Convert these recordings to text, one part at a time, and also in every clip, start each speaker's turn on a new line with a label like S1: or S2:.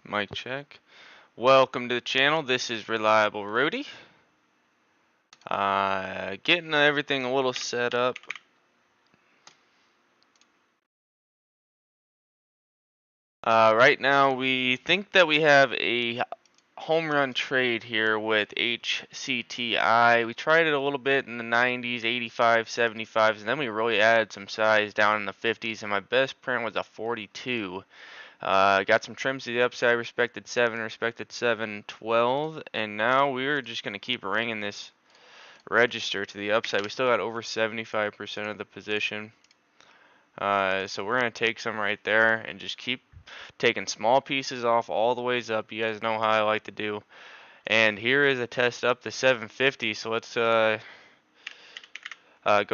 S1: Mic check. Welcome to the channel. This is Reliable Rudy. Getting everything a little set up. Right now we think that we have a home run trade here with HCTI. We tried it a little bit in the 90s, 85, 75s, and then we really added some size down in the 50s, and my best print was a 42. Got some trims to the upside, respected 7, 12, and now we're just going to keep ringing this register to the upside. We still got over 75% of the position. So we're going to take some right there and just keep taking small pieces off all the ways up. You guys know how I like to do. And here is a test up to 750. So let's go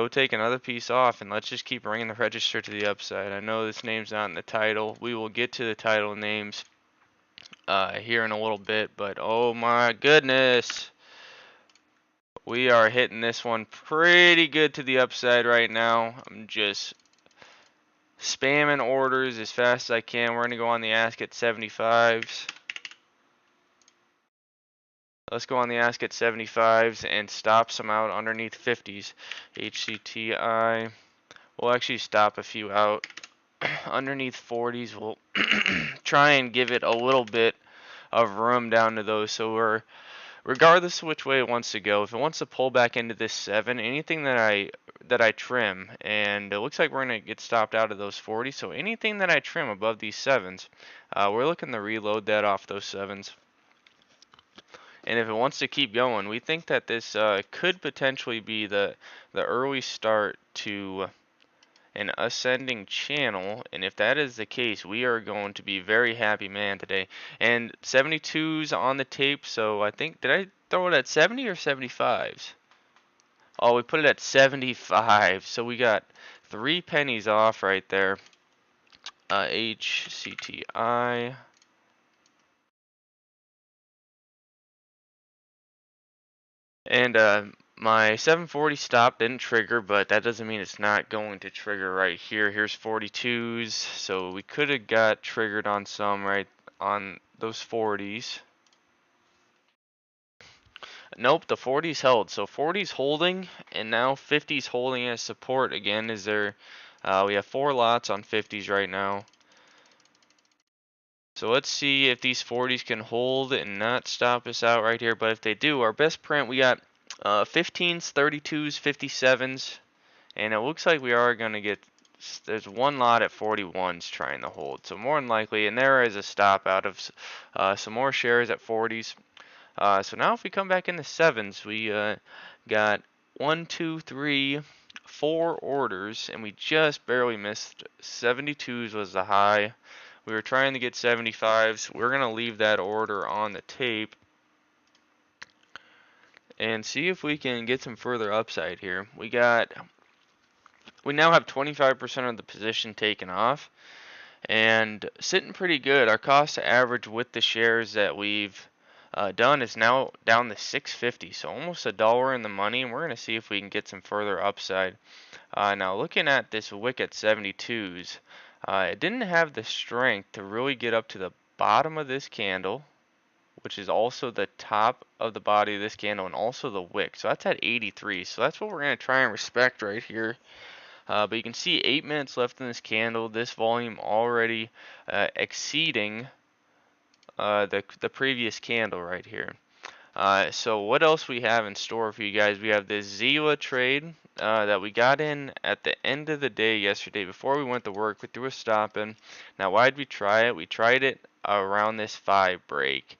S1: take another piece off and let's just keep ringing the register to the upside. I know this name's not in the title. We will get to the title names here in a little bit, but oh my goodness. We are hitting this one pretty good to the upside right now. I'm just spamming orders as fast as I can. We're going to go on the ask at 75s. Let's go on the ask at 75s and stop some out underneath 50s. HCTI. We'll actually stop a few out underneath 40s. We'll try and give it a little bit of room down to those, so we're regardless of which way it wants to go, if it wants to pull back into this 7, anything that I trim, and it looks like we're going to get stopped out of those 40, so anything that I trim above these 7s, we're looking to reload that off those 7s. And if it wants to keep going, we think that this could potentially be the early start to an ascending channel, and if that is the case, we are going to be very happy man today. And 72's on the tape, so I think, did I throw it at 70 or 75's? Oh, we put it at 75, so we got 3 pennies off right there. HCTI. And my 740 stop didn't trigger, but that doesn't mean it's not going to trigger right here. Here's 42s, so we could have got triggered on some right on those 40s. Nope, the 40s held. So 40s holding, and now 50s holding as support again. Is there? We have 4 lots on 50s right now. So let's see if these 40s can hold and not stop us out right here. But if they do, our best print, we got 15s, 32s, 57s, and it looks like we are going to get, there's one lot at 41s trying to hold. So more than likely, and there is a stop out of some more shares at 40s. So now if we come back in the 7s, we got 1, 2, 3, 4 orders, and we just barely missed. 72s was the high. We were trying to get 75s. We're going to leave that order on the tape and see if we can get some further upside here. We now have 25% of the position taken off and sitting pretty good. Our cost to average with the shares that we've done is now down to 650, so almost $1 in the money, and we're going to see if we can get some further upside. Now looking at this wick at 72s, it didn't have the strength to really get up to the bottom of this candle, which is also the top of the body of this candle and also the wick. So that's at 83. So that's what we're going to try and respect right here. But you can see 8 minutes left in this candle. This volume already exceeding the previous candle right here. So what else we have in store for you guys? We have this XELA trade that we got in at the end of the day yesterday before we went to work. We threw a stop in. Now why did we try it? We tried it around this 5 break.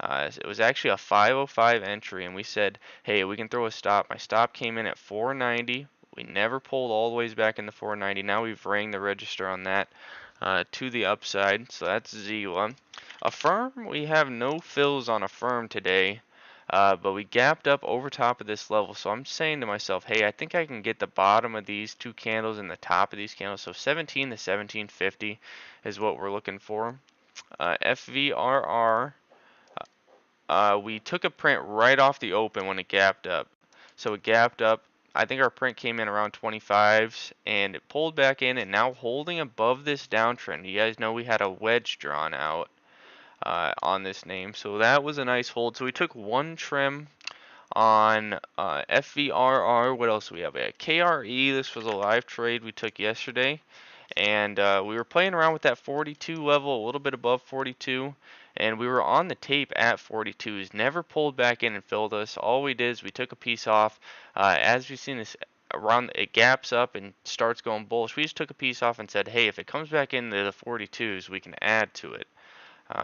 S1: It was actually a 505 entry, and we said, hey, we can throw a stop. My stop came in at 490. We never pulled all the ways back into 490. Now we've rang the register on that to the upside. So that's XELA. AFRM, we have no fills on AFRM today. But we gapped up over top of this level, so I'm saying to myself, hey, I think I can get the bottom of these 2 candles and the top of these candles. So 17 to 1750 is what we're looking for. FVRR, we took a print right off the open when it gapped up. So it gapped up. I think our print came in around 25s, and it pulled back in, and now holding above this downtrend. You guys know we had a wedge drawn out. on this name. So that was a nice hold. So we took one trim on FVRR. What else do we have? We had KRE. This was a live trade we took yesterday. And we were playing around with that 42 level, a little bit above 42, and we were on the tape at 42s. Never pulled back in and filled us. All we did is we took a piece off. As we've seen this around, it gaps up and starts going bullish. We just took a piece off and said, hey, if it comes back into the 42s, we can add to it.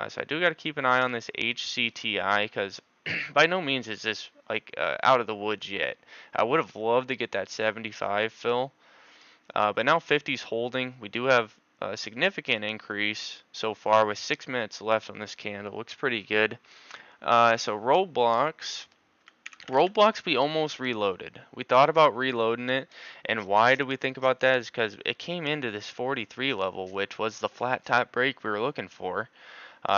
S1: So I do got to keep an eye on this HCTI because by no means is this like out of the woods yet. I would have loved to get that 75 fill. But now 50's holding. We do have a significant increase so far with 6 minutes left on this candle. Looks pretty good. So roadblocks we almost reloaded. We thought about reloading it, and why did we think about that is because it came into this 43 level, which was the flat top break we were looking for.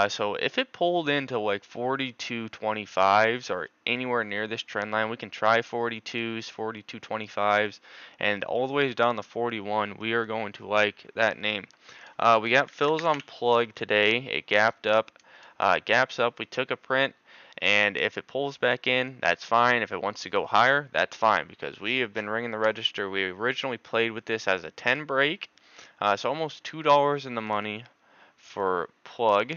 S1: So if it pulled into like 42.25s or anywhere near this trend line, we can try 42s, 42.25s, and all the way down to 41, we are going to like that name. We got fills on plug today. It gapped up. Gaps up. We took a print. And if it pulls back in, that's fine. If it wants to go higher, that's fine because we have been ringing the register. We originally played with this as a 10 break. So almost $2 in the money for plug.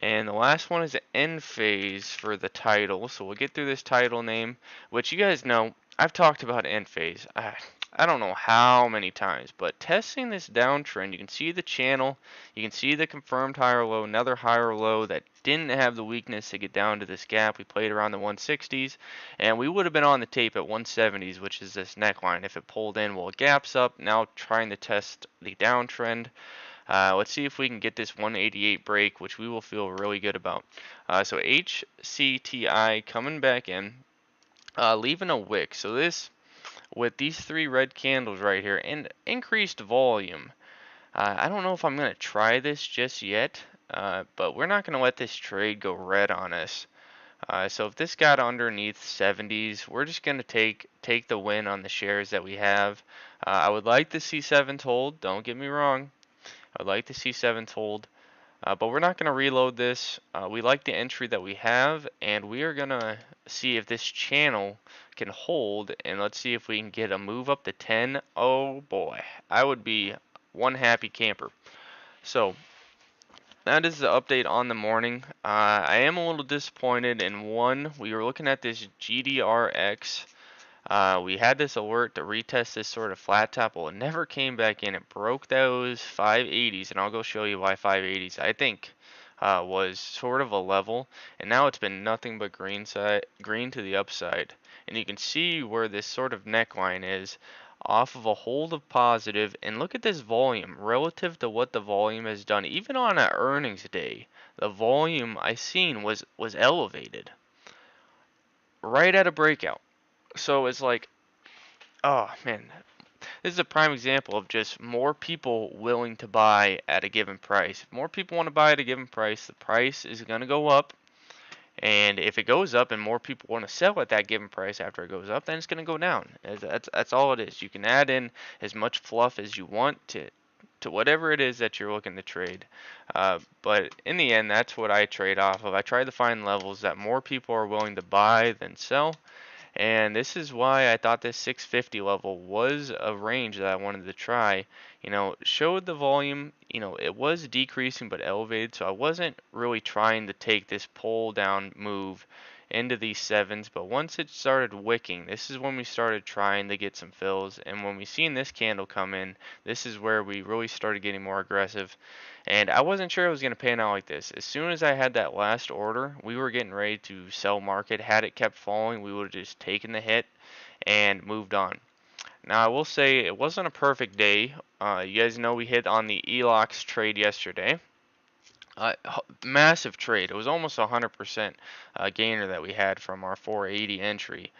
S1: And the last one is end phase for the title. So we'll get through this title name, which you guys know, I've talked about end phase. I don't know how many times, but testing this downtrend, you can see the channel, you can see the confirmed higher low, another higher low that didn't have the weakness to get down to this gap. We played around the 160s, and we would have been on the tape at 170s, which is this neckline. If it pulled in, well, it gaps up, now trying to test the downtrend. Let's see if we can get this 188 break, which we will feel really good about. So HCTI coming back in, leaving a wick. So this, with these 3 red candles right here, and increased volume. I don't know if I'm going to try this just yet, but we're not going to let this trade go red on us. So if this got underneath 70s, we're just going to take the win on the shares that we have. I would like to see 7s hold, don't get me wrong. I'd like to see 7s hold, but we're not going to reload this. We like the entry that we have, and we are going to see if this channel can hold, and let's see if we can get a move up to 10. Oh boy, I would be one happy camper. So that is the update on the morning. I am a little disappointed in one. We were looking at this GDRX. We had this alert to retest this sort of flat top. Well, it never came back in. It broke those 580s, and I'll go show you why 580s I think was sort of a level, and now it's been nothing but green to the upside. And you can see where this sort of neckline is off of a hold of positive, and look at this volume relative to what the volume has done. Even on an earnings day, the volume I seen was elevated right at a breakout. So it's like, oh man, this is a prime example of just more people willing to buy at a given price. If more people want to buy at a given price, the price is going to go up. And if it goes up and more people want to sell at that given price after it goes up, then it's going to go down. That's all it is. You can add in as much fluff as you want to whatever it is that you're looking to trade. But in the end, that's what I trade off of. I try to find levels that more people are willing to buy than sell. And this is why I thought this 650 level was a range that I wanted to try. You know, showed the volume, you know, it was decreasing but elevated, so I wasn't really trying to take this pull down move into these 7s, but once it started wicking, this is when we started trying to get some fills, and when we seen this candle come in, this is where we really started getting more aggressive. And I wasn't sure it was going to pan out like this. As soon as I had that last order, we were getting ready to sell market. Had it kept falling, we would have just taken the hit and moved on. Now, I will say it wasn't a perfect day. You guys know we hit on the ELOX trade yesterday. Massive trade. It was almost 100% gainer that we had from our 480 entry.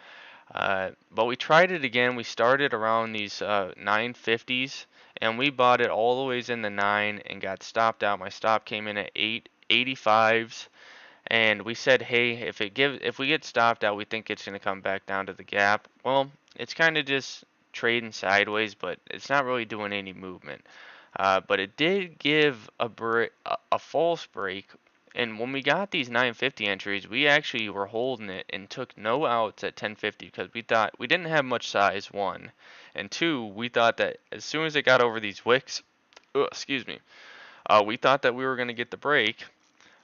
S1: But we tried it again. We started around these 950s, and we bought it all the ways in the 9 and got stopped out. My stop came in at 885s, and we said, hey, if we get stopped out, we think it's going to come back down to the gap. Well, it's kind of just trading sideways, but it's not really doing any movement. But it did give a false break And when we got these 950 entries, we actually were holding it and took no outs at 1050 because we thought we didn't have much size, one. And two, we thought that as soon as it got over these wicks, excuse me, we thought that we were going to get the break.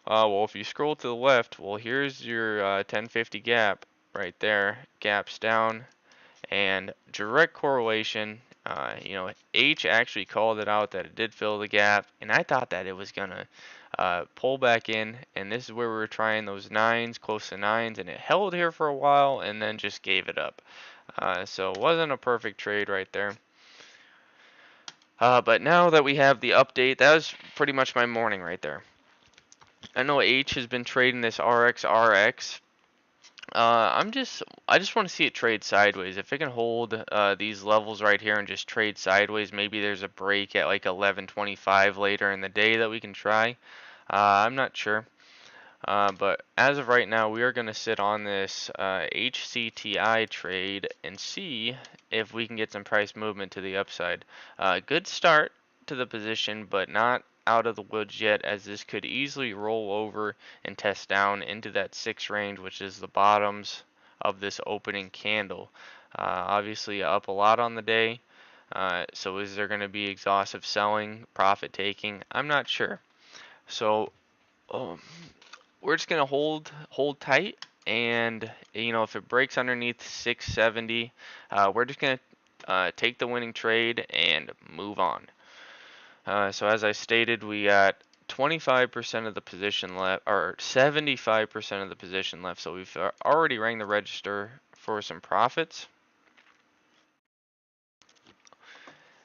S1: Well, if you scroll to the left, well, here's your 1050 gap right there. Gaps down, and direct correlation. H actually called it out that it did fill the gap, and I thought that it was gonna pull back in, and this is where we were trying those nines, close to nines, and it held here for a while and then just gave it up. So it wasn't a perfect trade right there. But now that we have the update, that was pretty much my morning right there. I know H has been trading this RXRX. I just want to see it trade sideways. If it can hold these levels right here and just trade sideways, maybe there's a break at like 11:25 later in the day that we can try. I'm not sure. But as of right now, we are going to sit on this HCTI trade and see if we can get some price movement to the upside. Good start to the position, but not out of the woods yet, as this could easily roll over and test down into that 6 range, which is the bottoms of this opening candle. Obviously up a lot on the day. So is there going to be exhaustive selling, profit taking? I'm not sure. So we're just gonna hold tight, and if it breaks underneath 670, we're just gonna take the winning trade and move on. So as I stated, we got 25% of the position left, or 75% of the position left. So we've already rang the register for some profits.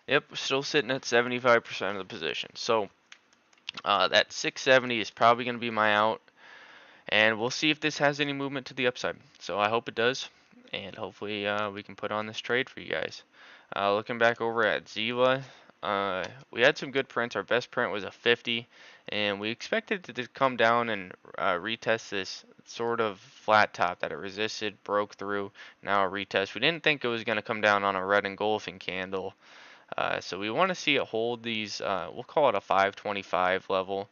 S1: Yep, still sitting at 75% of the position. So that 670 is probably going to be my out. And we'll see if this has any movement to the upside. So I hope it does. And hopefully we can put on this trade for you guys. Looking back over at XELA, we had some good prints. Our best print was a 50. And we expected it to come down and retest this sort of flat top that it resisted, broke through. Now a retest. We didn't think it was going to come down on a red engulfing candle. So we want to see it hold these, we'll call it a 525 level.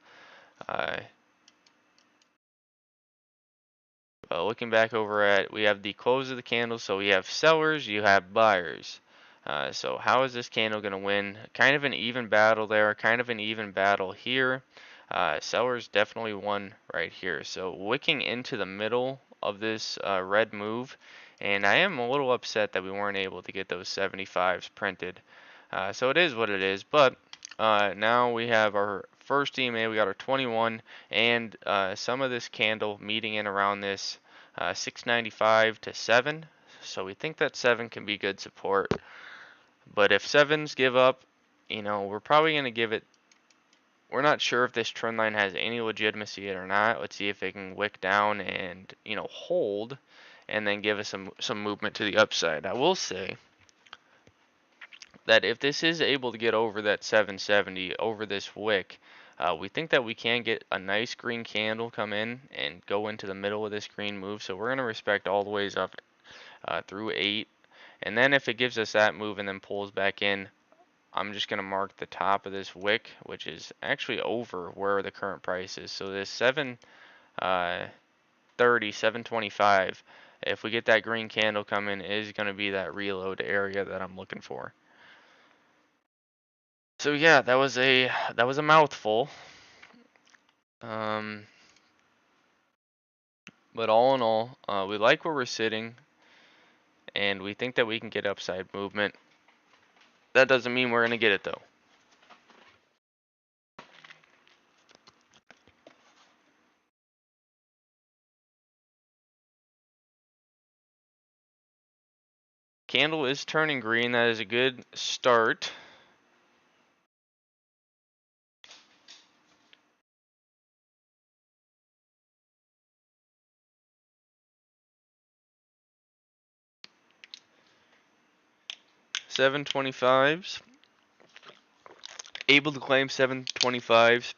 S1: Looking back over at, we have the close of the candle, so we have sellers, you have buyers. So how is this candle going to win? Kind of an even battle there, kind of an even battle here. Sellers definitely won right here. So wicking into the middle of this red move, and I am a little upset that we weren't able to get those 75s printed. So it is what it is, but now we have our first EMA, we got our 21, and some of this candle meeting in around this 695 to 7. So we think that 7 can be good support. But if 7s give up, we're probably going to give it. We're not sure if this trend line has any legitimacy or not. Let's see if it can wick down and hold, and then give us some movement to the upside. I will say that if this is able to get over that 770 over this wick, we think that we can get a nice green candle come in and go into the middle of this green move. So we're going to respect all the ways up through 8. And then if it gives us that move and then pulls back in, I'm just going to mark the top of this wick, which is actually over where the current price is. So this 730, 725, if we get that green candle come in, is going to be that reload area that I'm looking for. So yeah, that was a mouthful. But all in all, we like where we're sitting, and we think that we can get upside movement. That doesn't mean we're going to get it though. Candle is turning green. That is a good start. $725s. Able to claim 725s.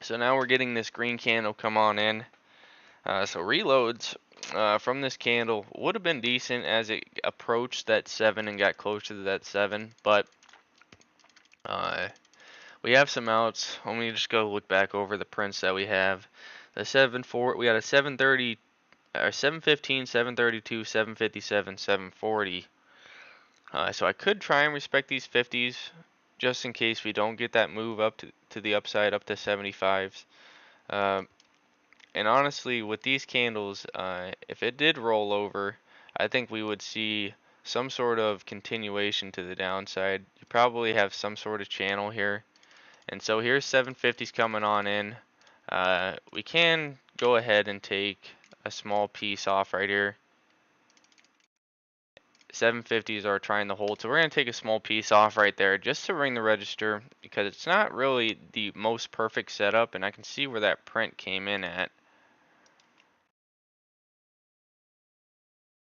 S1: So now we're getting this green candle come on in. So reloads from this candle would have been decent as it approached that 7 and got closer to that 7. But we have some outs. Let me just go look back over the prints that we have. We got a 730, or 715, 732, 757, 740. So I could try and respect these 50s just in case we don't get that move up to the upside up to 75s. And honestly, with these candles, if it did roll over, I think we would see some sort of continuation to the downside. You probably have some sort of channel here. And so here's 750s coming on in. We can go ahead and take a small piece off right here. 750s are trying to hold, so we're going to take a small piece off right there just to ring the register because it's not really the most perfect setup, and I can see where that print came in at.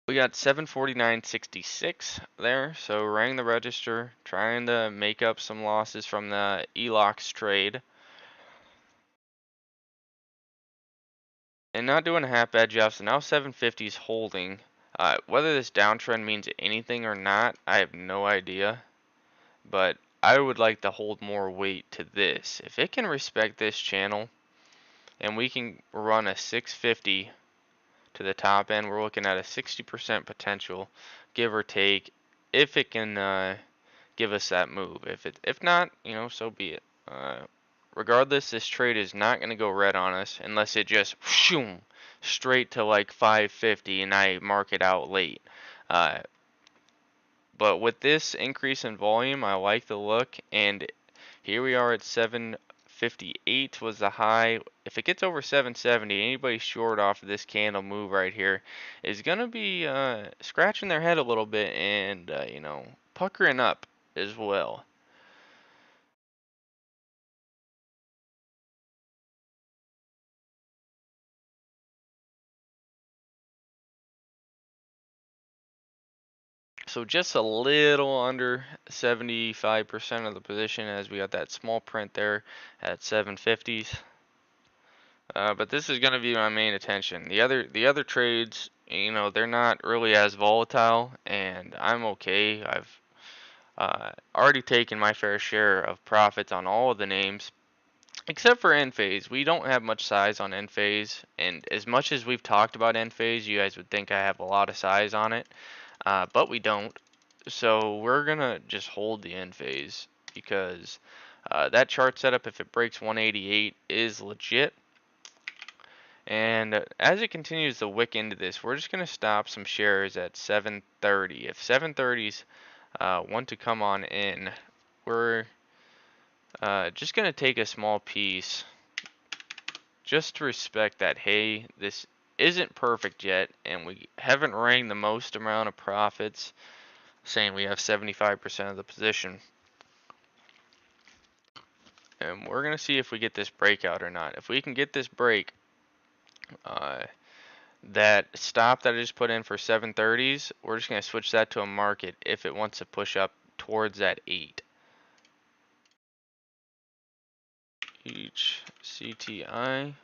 S1: We got 749.66 there, so rang the register, trying to make up some losses from the ELOX trade. And not doing a half bad job, so now 750's holding. Whether this downtrend means anything or not, I have no idea. But I would like to hold more weight to this. If it can respect this channel, and we can run a 650 to the top end, we're looking at a 60% potential, give or take, if it can give us that move. If not, you know, so be it. Regardless, this trade is not going to go red on us unless it just shoom, straight to like 550 and I mark it out late. But with this increase in volume, I like the look, and here we are at 758 was the high. If it gets over 770, anybody short off of this candle move right here is going to be scratching their head a little bit and, you know, puckering up as well. So just a little under 75% of the position as we got that small print there at 750s. But this is going to be my main attention. The other trades, you know, they're not really as volatile, and I'm okay. I've already taken my fair share of profits on all of the names, except for Enphase. We don't have much size on Enphase, and as much as we've talked about Enphase, you guys would think I have a lot of size on it, but we don't. So we're gonna just hold the Enphase because that chart setup, if it breaks 188, is legit. And as it continues to wick into this, we're just going to stop some shares at 730. If 730s want to come on in, we're just going to take a small piece just to respect that, hey, this isn't perfect yet, and we haven't rang the most amount of profits, saying we have 75% of the position. And we're going to see if we get this breakout or not. If we can get this break, that stop that I just put in for 730s, we're just going to switch that to a market if it wants to push up towards that 8. Each CTI.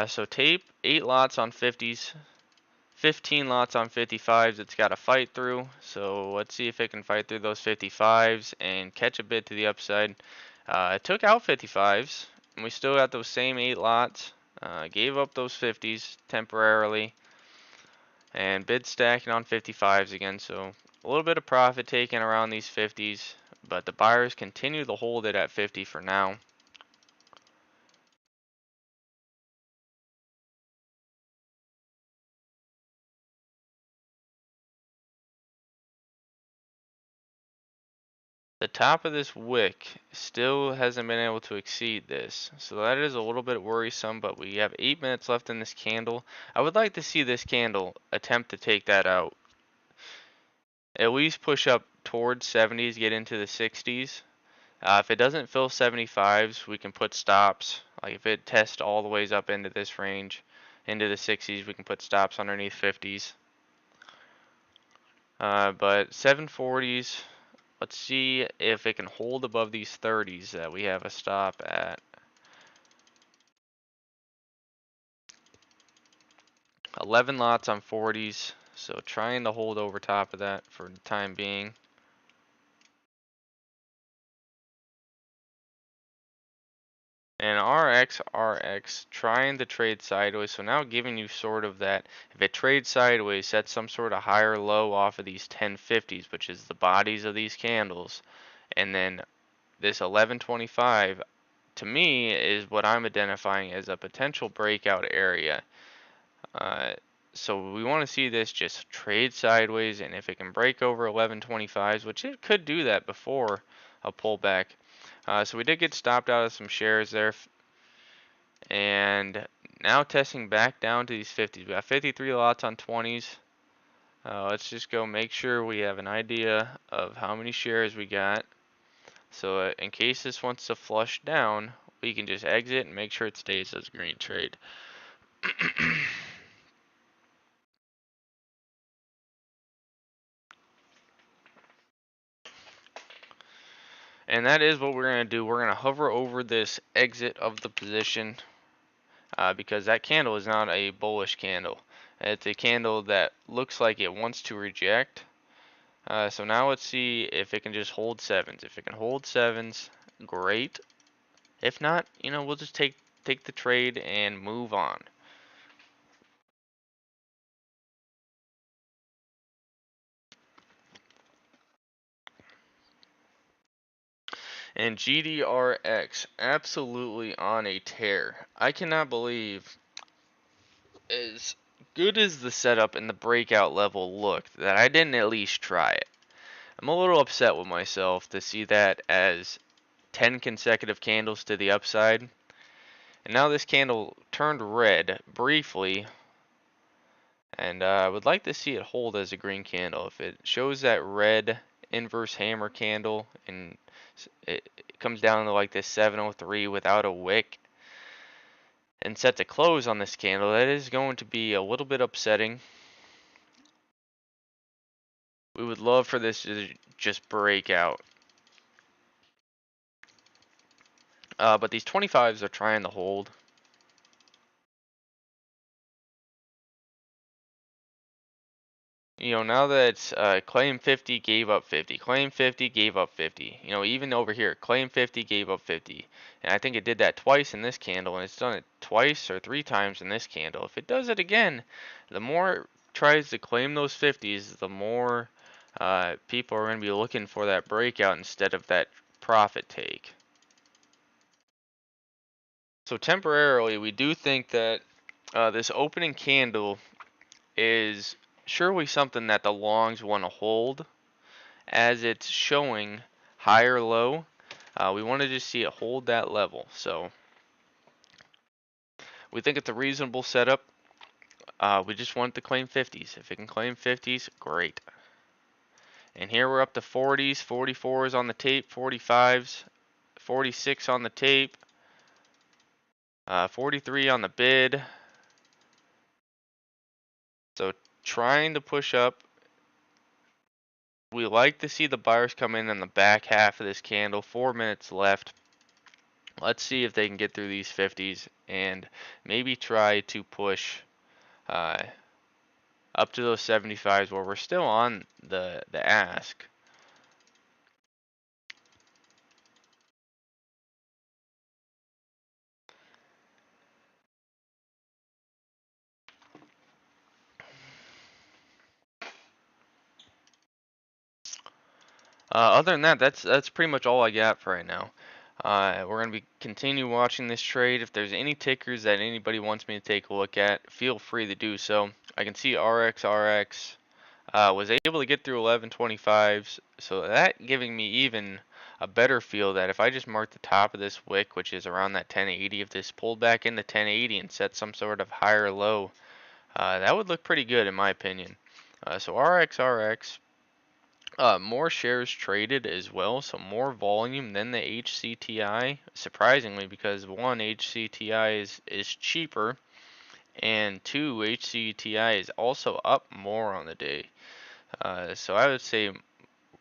S1: So tape 8 lots on 50s, 15 lots on 55s. It's got to fight through. So let's see if it can fight through those 55s and catch a bit to the upside. It took out 55s, and we still got those same 8 lots. Gave up those 50s temporarily. And bid stacking on 55s again, so a little bit of profit taken around these 50s, but the buyers continue to hold it at 50 for now. The top of this wick still hasn't been able to exceed this, so that is a little bit worrisome, but we have 8 minutes left in this candle. I would like to see this candle attempt to take that out. At least push up towards 70s, get into the 60s. If it doesn't fill 75s, we can put stops. Like if it tests all the ways up into this range, into the 60s, we can put stops underneath 50s. But 740s, let's see if it can hold above these 30s that we have a stop at. 11 lots on 40s, so trying to hold over top of that for the time being. And RX trying to trade sideways, so now giving you sort of that, if it trades sideways, set some sort of higher low off of these 1050s, which is the bodies of these candles, and then this 1125 to me is what I'm identifying as a potential breakout area. Uh, so we want to see this just trade sideways, and if it can break over 1125s, which it could do that before a pullback. So we did get stopped out of some shares there, and now testing back down to these 50s. We got 53 lots on 20s. Let's just go make sure we have an idea of how many shares we got. So in case this wants to flush down, we can just exit and make sure it stays as green trade. And that is what we're going to do. We're going to hover over this exit of the position because that candle is not a bullish candle. It's a candle that looks like it wants to reject. So now let's see if it can just hold sevens. If it can hold sevens, great. If not, we'll just take the trade and move on. And GDRX absolutely on a tear. I cannot believe, as good as the setup and the breakout level looked, that I didn't at least try it. I'm a little upset with myself to see that as 10 consecutive candles to the upside. And now this candle turned red briefly, and I would like to see it hold as a green candle. If it shows that red inverse hammer candle and it comes down to like this 703 without a wick and set to close on this candle, that is going to be a little bit upsetting. We would love for this to just break out. But these 25s are trying to hold. Now that claim 50 gave up 50, claim 50 gave up 50. Even over here, claim 50 gave up 50. And I think it did that twice in this candle, and it's done it twice or 3 times in this candle. If it does it again, the more it tries to claim those 50s, the more people are going to be looking for that breakout instead of that profit take. So temporarily, we do think that this opening candle is surely something that the longs want to hold, as it's showing higher low. We want to just see it hold that level. So we think it's a reasonable setup. We just want to claim 50s. If it can claim 50s, great. And here we're up to 40s, 44s on the tape, 45s, 46 on the tape, 43 on the bid. So trying to push up. We like to see the buyers come in the back half of this candle. 4 minutes left. Let's see if they can get through these 50s and maybe try to push up to those 75s where we're still on the ask. Other than that, that's pretty much all I got for right now. We're gonna be continue watching this trade. If there's any tickers that anybody wants me to take a look at, feel free to do so. I can see RXRX was able to get through 1125s, so that giving me even a better feel that if I just mark the top of this wick, which is around that 1080, if this pulled back into 1080 and set some sort of higher low, that would look pretty good in my opinion. So RXRX. More shares traded as well, so more volume than the HCTI, surprisingly, because one, HCTI is cheaper, and two, HCTI is also up more on the day. So I would say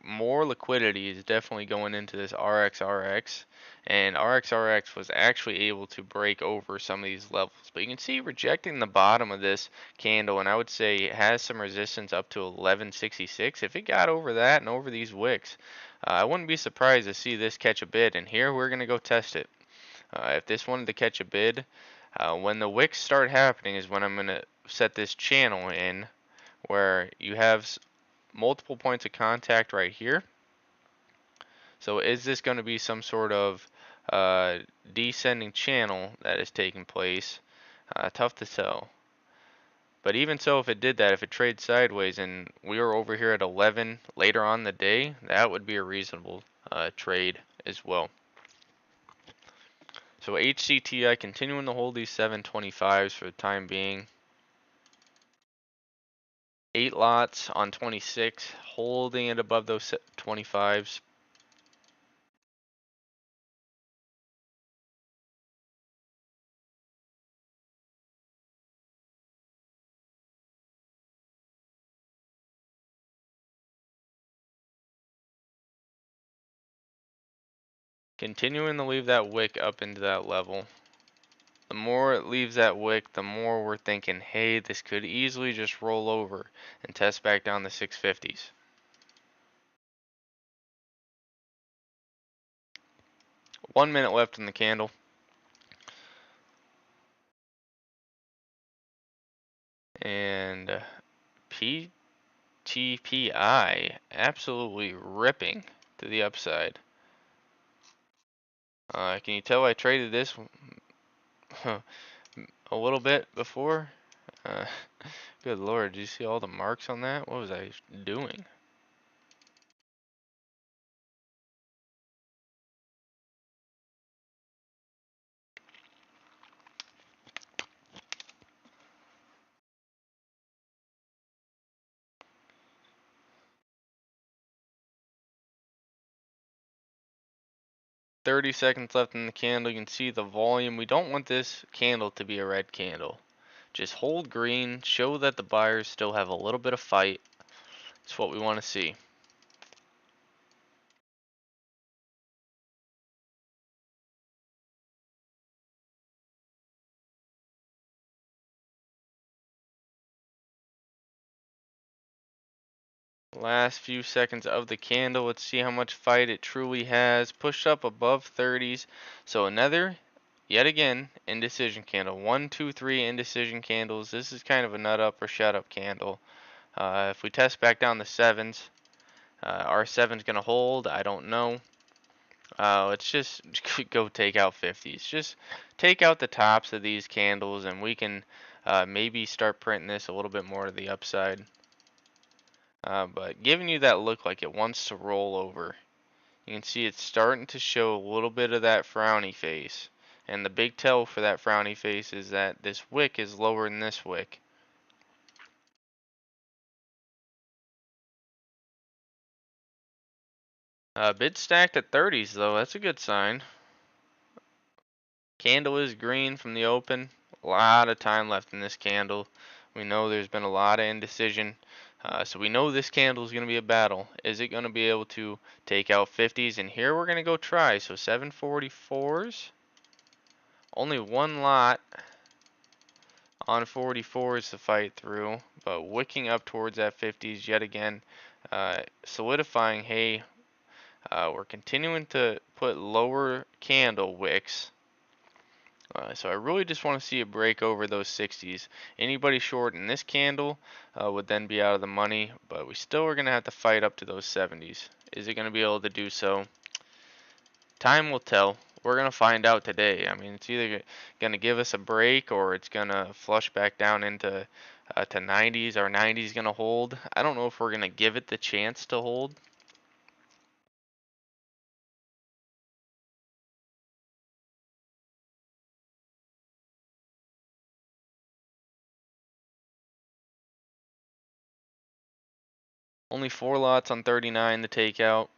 S1: more liquidity is definitely going into this RXRX, and RXRX was actually able to break over some of these levels. But you can see rejecting the bottom of this candle, and I would say it has some resistance up to 1166. If it got over that and over these wicks, I wouldn't be surprised to see this catch a bid, and here we're going to go test it. If this wanted to catch a bid, when the wicks start happening is when I'm going to set this channel in where you have multiple points of contact right here. So is this going to be some sort of descending channel that is taking place? Tough to tell. But even so, if it did that, if it trades sideways and we were over here at 11 later on in the day, that would be a reasonable trade as well. So HCTI continuing to hold these 725s for the time being. 8 lots on 26, holding it above those 25s. Continuing to leave that wick up into that level. The more it leaves that wick, the more we're thinking, hey, this could easily just roll over and test back down the 650s. One minute left in the candle. And PTPI absolutely ripping to the upside. Can you tell I traded this a little bit before? Uh, Good Lord, did you see all the marks on that? What was I doing? $30 left in the candle. You can see the volume. We don't want this candle to be a red candle. Just hold green, show that the buyers still have a little bit of fight. That's what we want to see. Last few seconds of the candle. Let's see how much fight it truly has. Pushed up above 30s. So another, yet again, indecision candle. 1, 2, 3 indecision candles. This is kind of a nut up or shut up candle. If we test back down the 7s, our 7's going to hold. I don't know. Let's just go take out 50s. Just take out the tops of these candles and we can maybe start printing this a little bit more to the upside. But giving you that look like it wants to roll over. You can see it's starting to show a little bit of that frowny face. And the big tell for that frowny face is that this wick is lower than this wick. Bid stacked at 30s though, that's a good sign. Candle is green from the open. A lot of time left in this candle. We know there's been a lot of indecision. So we know this candle is going to be a battle. Is it going to be able to take out 50s? And here we're going to go try. So 744s. Only one lot on 44s to fight through. But wicking up towards that 50s yet again. Solidifying, hey, we're continuing to put lower candle wicks. So I really just want to see a break over those 60s. Anybody short in this candle would then be out of the money, but we still are going to have to fight up to those 70s. Is it going to be able to do so? Time will tell. We're going to find out today. I mean, it's either going to give us a break or it's going to flush back down into to 90s. Our 90s going to hold. I don't know if we're going to give it the chance to hold. Only 4 lots on 39 to take out.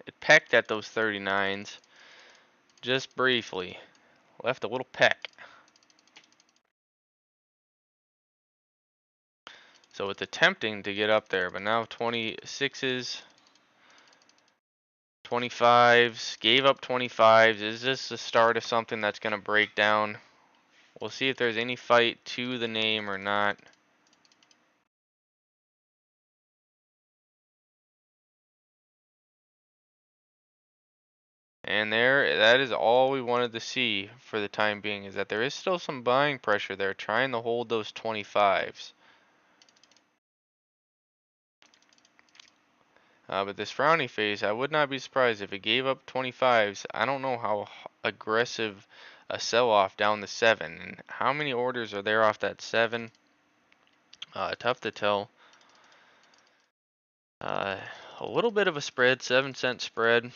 S1: It pecked at those 39s just briefly. Left a little peck. So it's attempting to get up there, but now 26s 25s, gave up 25s. Is this the start of something that's going to break down? We'll see if there's any fight to the name or not. And that is all we wanted to see for the time being, is that there is still some buying pressure there, trying to hold those 25s. But this frowny face, I would not be surprised if it gave up 25s. I don't know how aggressive a sell-off down the 7. And how many orders are there off that 7? Tough to tell. Uh, a little bit of a spread, 7-cent spread.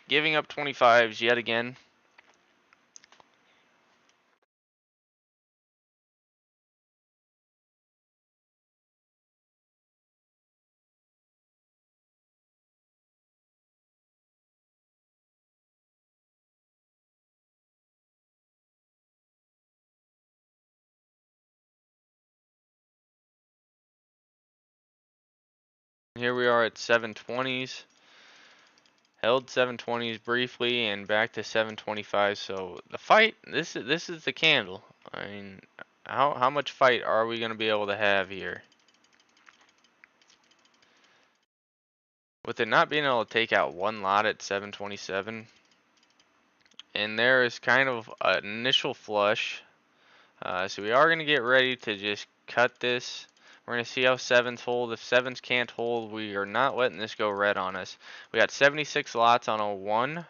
S1: Giving up 25s yet again. Here we are at 720s. Held 720s briefly and back to 725. So the fight, this is the candle. I mean, how much fight are we going to be able to have here? With it not being able to take out one lot at 727, and there is kind of an initial flush. So we are going to get ready to just cut this. We're going to see how 7s hold. If 7s can't hold, we are not letting this go red on us. We got 76 lots on a 1.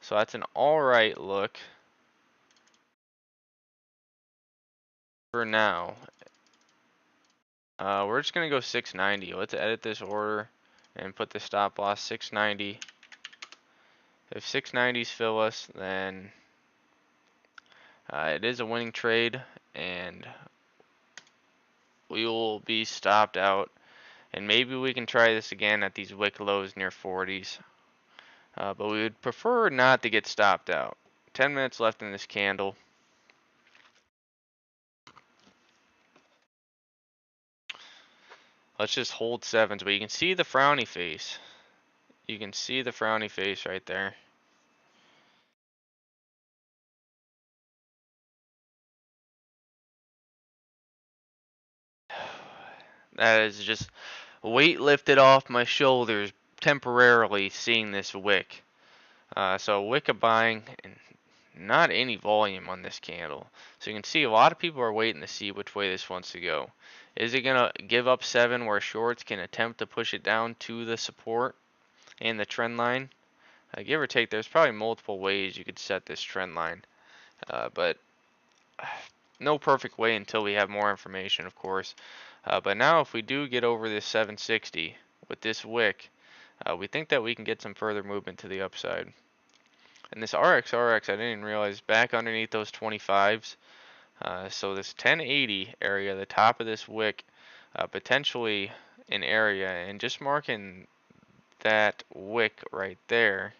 S1: So that's an alright look for now. We're just going to go 690. Let's edit this order and put the stop loss 690. If 690s fill us, then it is a winning trade, and we will be stopped out. And maybe we can try this again at these wick lows near 40s. But we would prefer not to get stopped out. 10 minutes left in this candle. Let's just hold 7s, but you can see the frowny face. You can see the frowny face right there. That is just weight lifted off my shoulders temporarily seeing this wick. So wick of buying and not any volume on this candle. So you can see a lot of people are waiting to see which way this wants to go. Is it going to give up 7 where shorts can attempt to push it down to the support and the trend line? Give or take, there's probably multiple ways you could set this trend line. But no perfect way until we have more information, of course. But now if we do get over this 760 with this wick, we think that we can get some further movement to the upside. And this RX, I didn't even realize, back underneath those 25s. So this 1080 area, the top of this wick, potentially an area, and just marking that wick right there.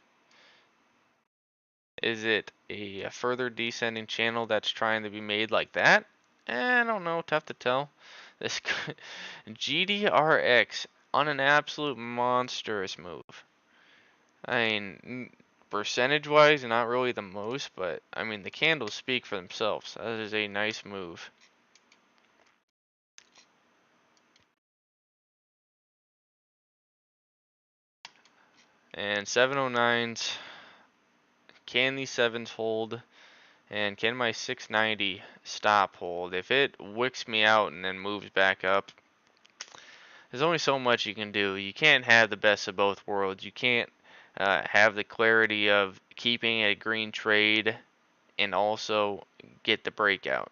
S1: Is it a further descending channel that's trying to be made like that? I don't know, tough to tell. This GDRX on an absolute monstrous move. I mean, percentage-wise, not really the most, but I mean the candles speak for themselves. That is a nice move. And 709s. Can these 7s hold? And can my 690 stop hold? If it wicks me out and then moves back up, there's only so much you can do. You can't have the best of both worlds. You can't have the clarity of keeping a green trade and also get the breakout.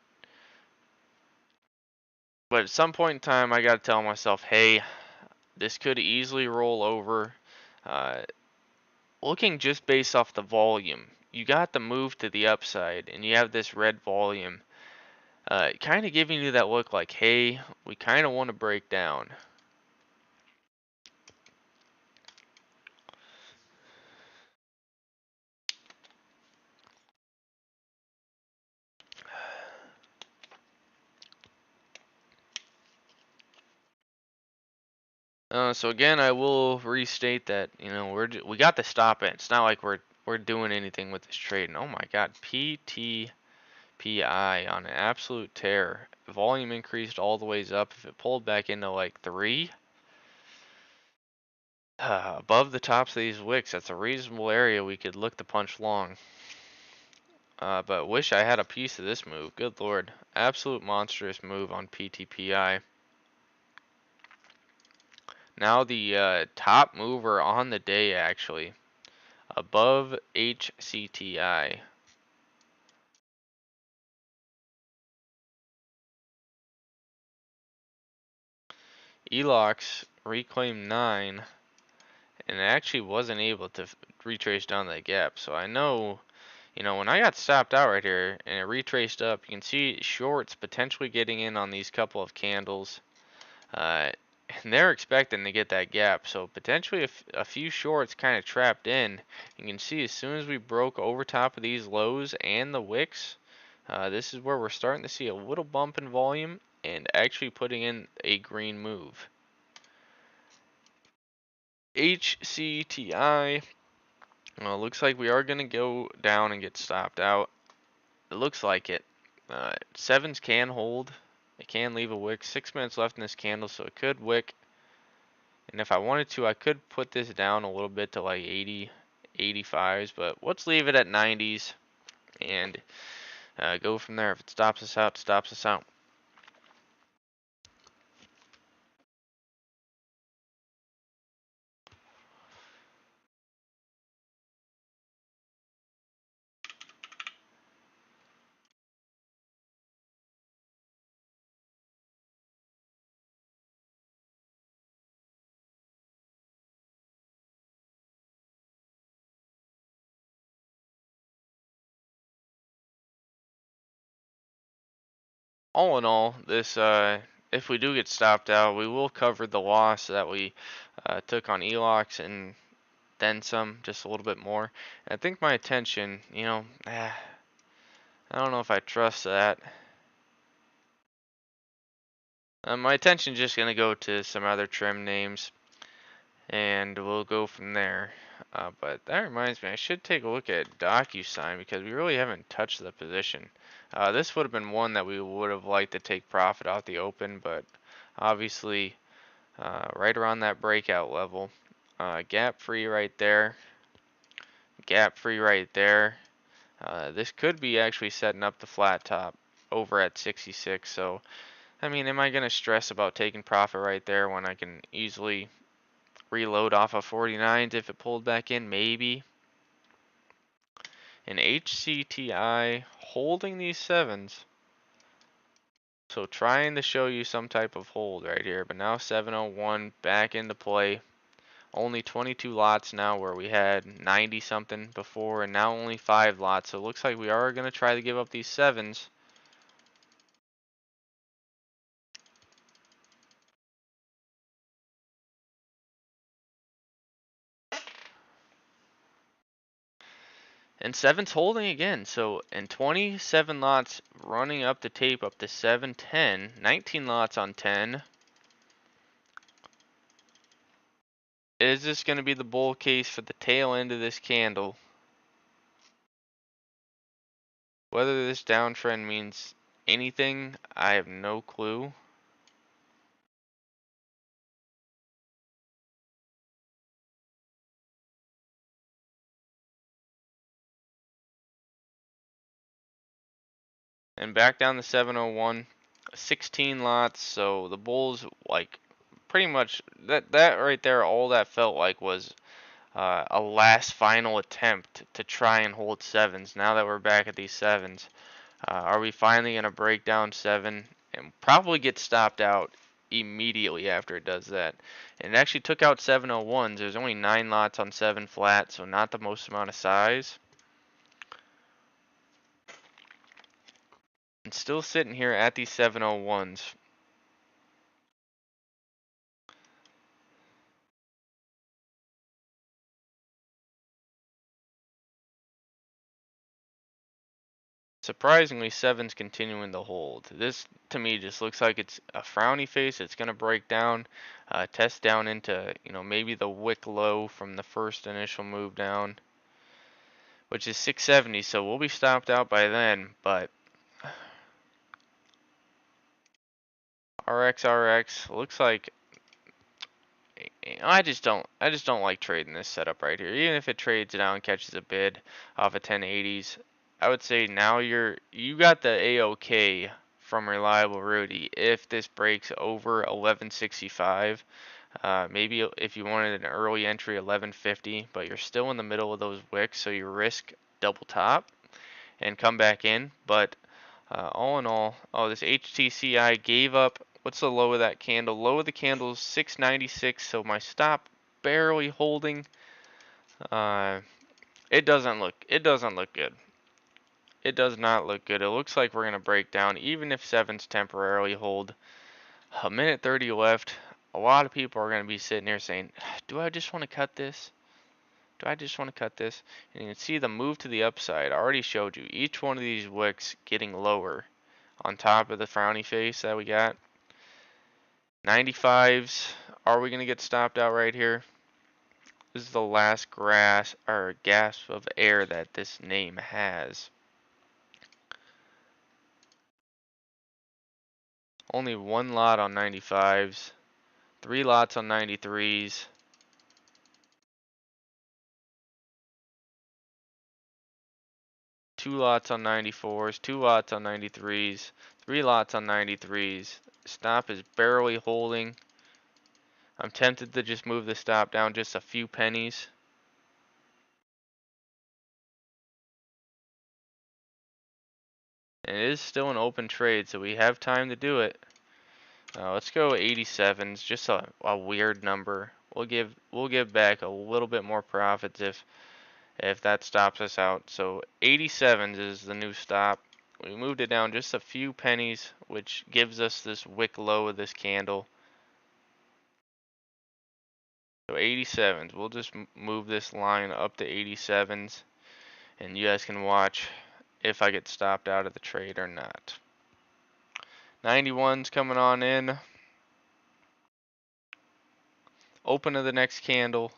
S1: But at some point in time, I got to tell myself, hey, this could easily roll over. Uh, Looking just based off the volume, you got the move to the upside, and you have this red volume. Kind of giving you that look like, hey, we kind of want to break down. So again, I will restate that we got the stop in. It's not like we're doing anything with this trade. And oh my God, PTPI on an absolute tear. Volume increased all the ways up. If it pulled back into like 3 above the tops of these wicks, that's a reasonable area we could look to punch long. But wish I had a piece of this move. Good Lord, absolute monstrous move on PTPI. Now the top mover on the day actually. Above HCTI. ELOX reclaimed 9 and it actually wasn't able to retrace down that gap. So I know, when I got stopped out right here and it retraced up, you can see shorts potentially getting in on these couple of candles. And they're expecting to get that gap. So potentially a few shorts kind of trapped in. You can see as soon as we broke over top of these lows and the wicks, this is where we're starting to see a little bump in volume and actually putting in a green move. HCTI, looks like we are going to go down and get stopped out. It looks like it. Sevens can hold. It can leave a wick. 6 minutes left in this candle, so it could wick. And if I wanted to, I could put this down a little bit to like 80, 85s, but let's leave it at 90s and go from there. If it stops us out, it stops us out. All in all, this if we do get stopped out, we will cover the loss that we took on ELOX and then some, just a little bit more. And I think my attention, I don't know if I trust that. My attention's just gonna go to some other trim names, and we'll go from there. But that reminds me, I should take a look at DocuSign because we really haven't touched the position. This would have been one that we would have liked to take profit out the open, but obviously right around that breakout level. Gap free right there. Gap free right there. This could be actually setting up the flat top over at 66. So, I mean, am I going to stress about taking profit right there when I can easily reload off of 49s if it pulled back in? Maybe. And HCTI holding these 7s. So trying to show you some type of hold right here. But now 701 back into play. Only 22 lots now where we had 90 something before and now only 5 lots. So it looks like we are going to try to give up these 7s. And 7's holding again. So in 27 lots running up the tape up to 710. 19 lots on 10. Is this going to be the bull case for the tail end of this candle? Whether this downtrend means anything, I have no clue. And back down to 701, 16 lots. So the bulls, like, pretty much that right there, all that felt like was a last final attempt to try and hold 7s. Now that we're back at these 7s, are we finally going to break down 7 and probably get stopped out immediately after it does that? And it actually took out 701s. There's only 9 lots on 7 flat, so not the most amount of size. And still sitting here at these 701s. Surprisingly, seven's continuing to hold. This to me just looks like it's a frowny face. It's gonna break down, test down into maybe the wick low from the first initial move down, which is 670. So we'll be stopped out by then. But RX looks like I just don't like trading this setup right here. Even if it trades down, catches a bid off of 1080s, I would say now you got the AOK from Reliable Rudy. If this breaks over 1165, maybe if you wanted an early entry 1150, but you're still in the middle of those wicks, so you risk double top and come back in. But all in all, oh, this HTCI gave up. What's the low of that candle? Low of the candle is 696, so my stop barely holding. Uh, it doesn't look good. It does not look good. It looks like we're gonna break down, even if sevens temporarily hold. A minute 30 left. A lot of people are gonna be sitting here saying, "Do I just want to cut this? Do I just want to cut this?" And you can see the move to the upside. I already showed you each one of these wicks getting lower on top of the frowny face that we got. 95s, are we going to get stopped out right here? This is the last gasp of air that this name has. Only one lot on 95s, 3 lots on 93s, 2 lots on 94s, 2 lots on 93s, 3 lots on 93s. Stop is barely holding. I'm tempted to just move the stop down just a few pennies. And it is still an open trade, so we have time to do it. Let's go 87s, just a weird number. We'll give back a little bit more profits if that stops us out. So 87s is the new stop. We moved it down just a few pennies, which gives us this wick low of this candle. So 87s, we'll just move this line up to 87s, and you guys can watch if I get stopped out of the trade or not. 91's coming on in. Open of the next candle.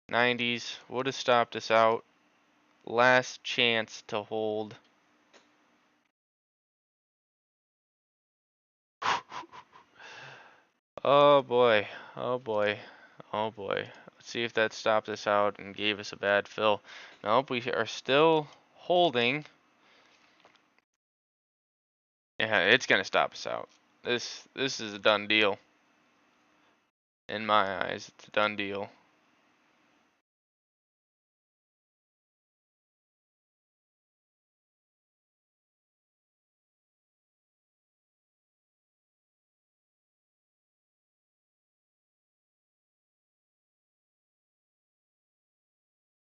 S1: 90s would have stopped us out. Last chance to hold. Oh boy, oh boy, oh boy. Let's see if that stopped us out and gave us a bad fill. Nope, we are still holding. Yeah, it's gonna stop us out. This is a done deal. In my eyes, it's a done deal.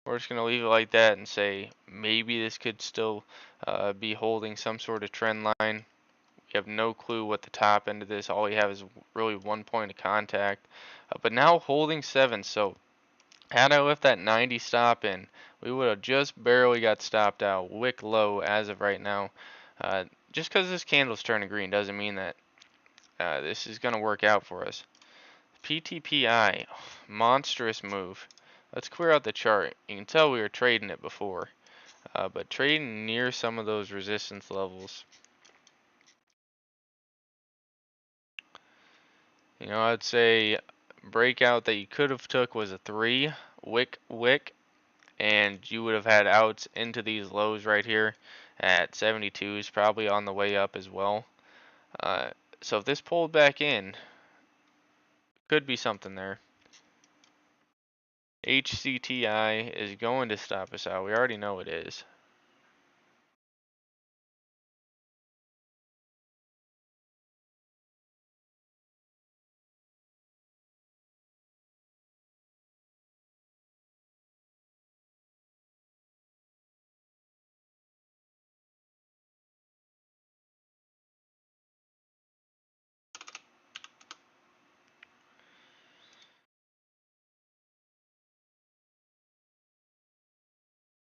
S1: We're just gonna leave it like that and say maybe this could still be holding some sort of trend line. We have no clue what the top end of this. All we have is really one point of contact. But now holding 7. So had I left that 90 stop in, we would have just barely got stopped out. Wick low as of right now. Just because this candle's turning green doesn't mean that this is going to work out for us. PTPI, monstrous move. Let's clear out the chart. You can tell we were trading it before. But trading near some of those resistance levels. I'd say breakout that you could have took was a 3 wick, and you would have had outs into these lows right here at 72s, probably on the way up as well. So if this pulled back in, could be something there. HCTI is going to stop us out. We already know it is.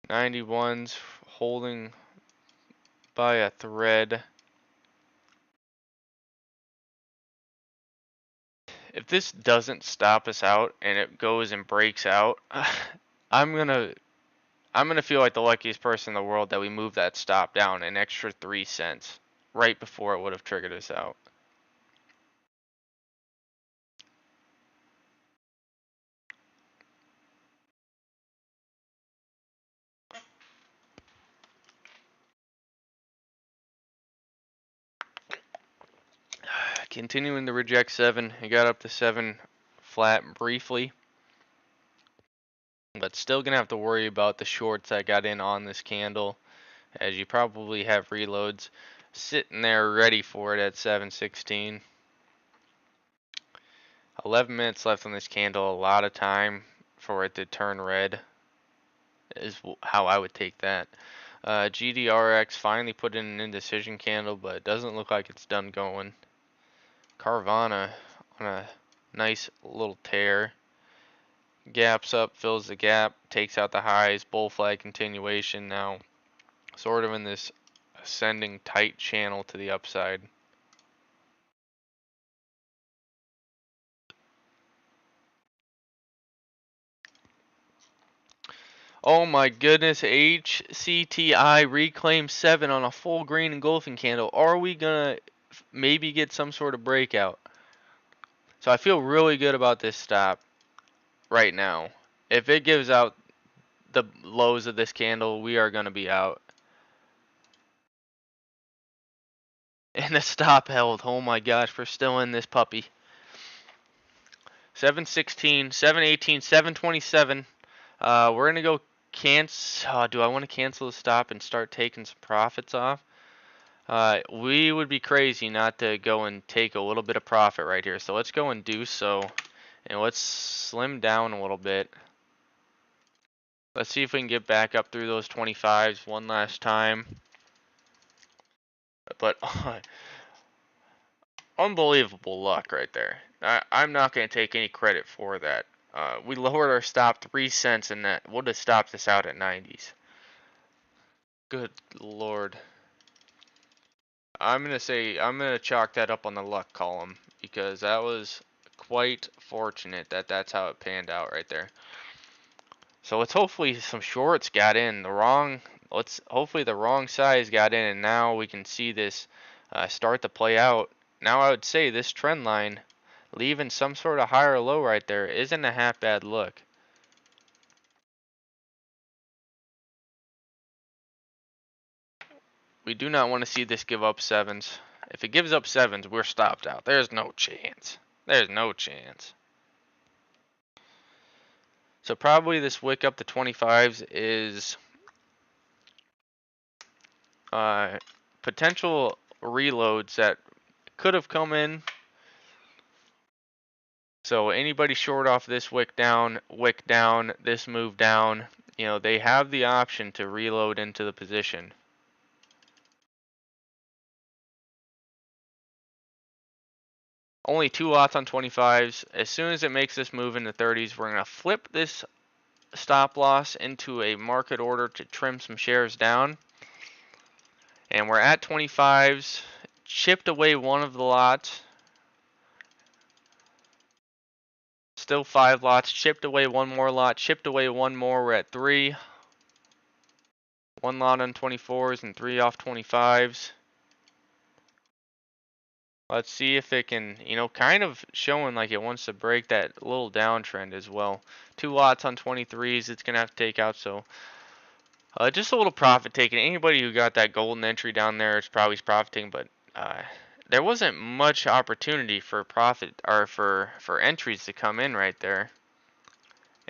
S1: '91's holding buy a thread. If this doesn't stop us out and it goes and breaks out, I'm gonna feel like the luckiest person in the world that we moved that stop down an extra 3 cents right before it would have triggered us out. Continuing to reject 7, it got up to 7 flat briefly, but still gonna have to worry about the shorts I got in on this candle, as you probably have reloads sitting there ready for it at 7:16. 11 minutes left on this candle, a lot of time for it to turn red is how I would take that. GDRX finally put in an indecision candle, but it doesn't look like it's done going. Carvana on a nice little tear. Gaps up, fills the gap, takes out the highs, bull flag continuation now. Sort of in this ascending tight channel to the upside. Oh my goodness, HCTI reclaimed 7 on a full green engulfing candle. Are we gonna maybe get some sort of breakout? So I feel really good about this stop right now. If it gives out the lows of this candle, we are gonna be out. And the stop held. Oh my gosh, we're still in this puppy. 7:16, 7:18, 7:27. We're gonna go cancel. Do I want to cancel the stop and start taking some profits off? We would be crazy not to go and take a little bit of profit right here. So let's go and do so. And let's slim down a little bit. Let's see if we can get back up through those 25s one last time. But unbelievable luck right there. I'm not going to take any credit for that. We lowered our stop 3 cents and that would have stopped us out at 90s. Good Lord. I'm going to chalk that up on the luck column because that was quite fortunate that that's how it panned out right there. So let's hopefully some shorts got in hopefully the wrong size got in and now we can see this start to play out. Now I would say this trend line leaving some sort of higher low right there isn't a half bad look. We do not want to see this give up 7s. If it gives up 7s, we're stopped out. There's no chance. There's no chance. So probably this wick up to 25s is potential reloads that could have come in. So anybody short off this wick down, this move down, you know, they have the option to reload into the position. Only 2 lots on 25s. As soon as it makes this move in the 30s, we're going to flip this stop loss into a market order to trim some shares down. And we're at 25s, chipped away one of the lots. Still 5 lots, chipped away one more lot, chipped away one more, we're at 3. 1 lot on 24s and 3 off 25s. Let's see if it can, you know, kind of showing like it wants to break that little downtrend as well. 2 lots on 23s, it's going to have to take out, so just a little profit taking. Anybody who got that golden entry down there is probably profiting, but there wasn't much opportunity for profit or for entries to come in right there.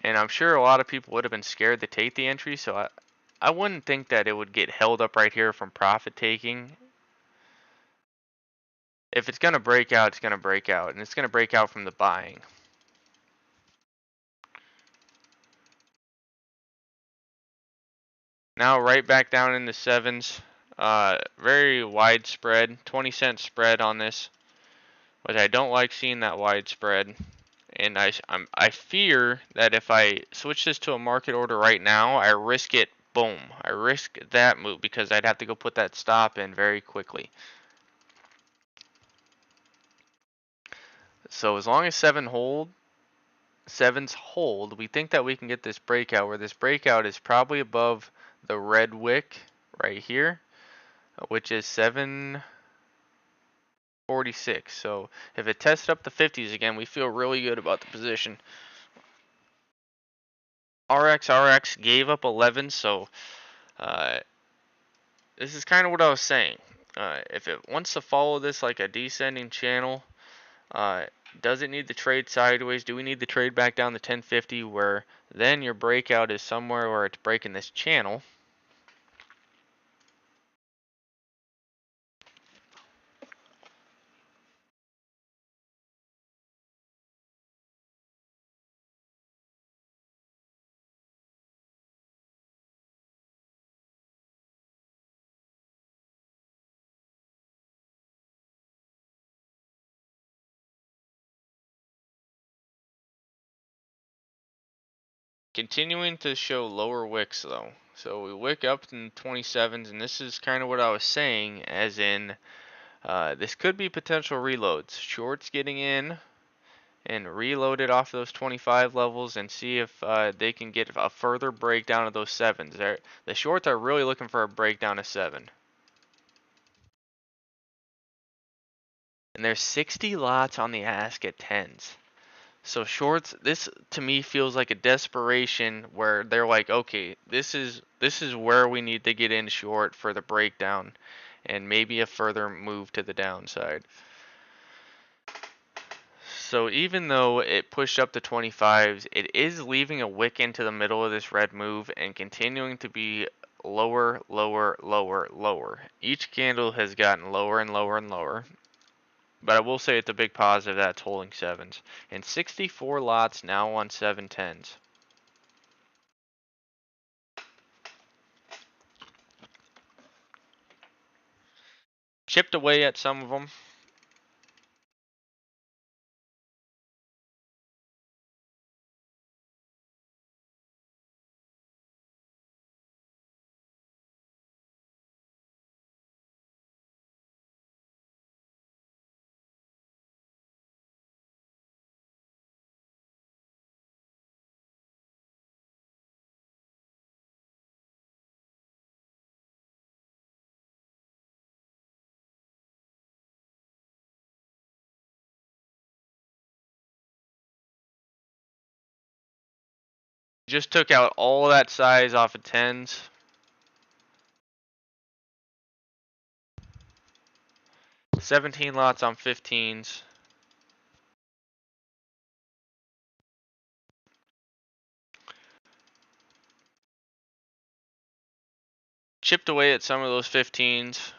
S1: And I'm sure a lot of people would have been scared to take the entry, so I wouldn't think that it would get held up right here from profit taking. If it's going to break out, it's going to break out, and it's going to break out from the buying. Now right back down in the 7s. Very wide spread, 20-cent spread on this, but I don't like seeing that wide spread. And I fear that if I switch this to a market order right now, I risk it Boom. I risk that move because I'd have to go put that stop in very quickly. So as long as sevens hold, we think that we can get this breakout, where this breakout is probably above the red wick right here, which is 746. So if it tests up the 50s again, we feel really good about the position. RX gave up 11, so this is kind of what I was saying. If it wants to follow this like a descending channel, does it need to trade sideways? Do we need to trade back down to 1050, where then your breakout is somewhere where it's breaking this channel? Continuing to show lower wicks though. So we wick up in 27s, and this is kind of what I was saying, as in this could be potential reloads. Shorts getting in and reload it off those 25 levels and see if they can get a further breakdown of those sevens. The shorts are really looking for a breakdown of 7. And there's 60 lots on the ask at 10s. So shorts, this to me feels like a desperation where they're like, okay, this is where we need to get in short for the breakdown and maybe a further move to the downside. So even though it pushed up to 25s, it is leaving a wick into the middle of this red move and continuing to be lower, lower, lower, lower. Each candle has gotten lower and lower and lower. But I will say it's a big positive that it's holding 7s. And 64 lots now on 710s. Chipped away at some of them. Just took out all that size off of 10s. $17 lots on 15s. Chipped away at some of those 15s.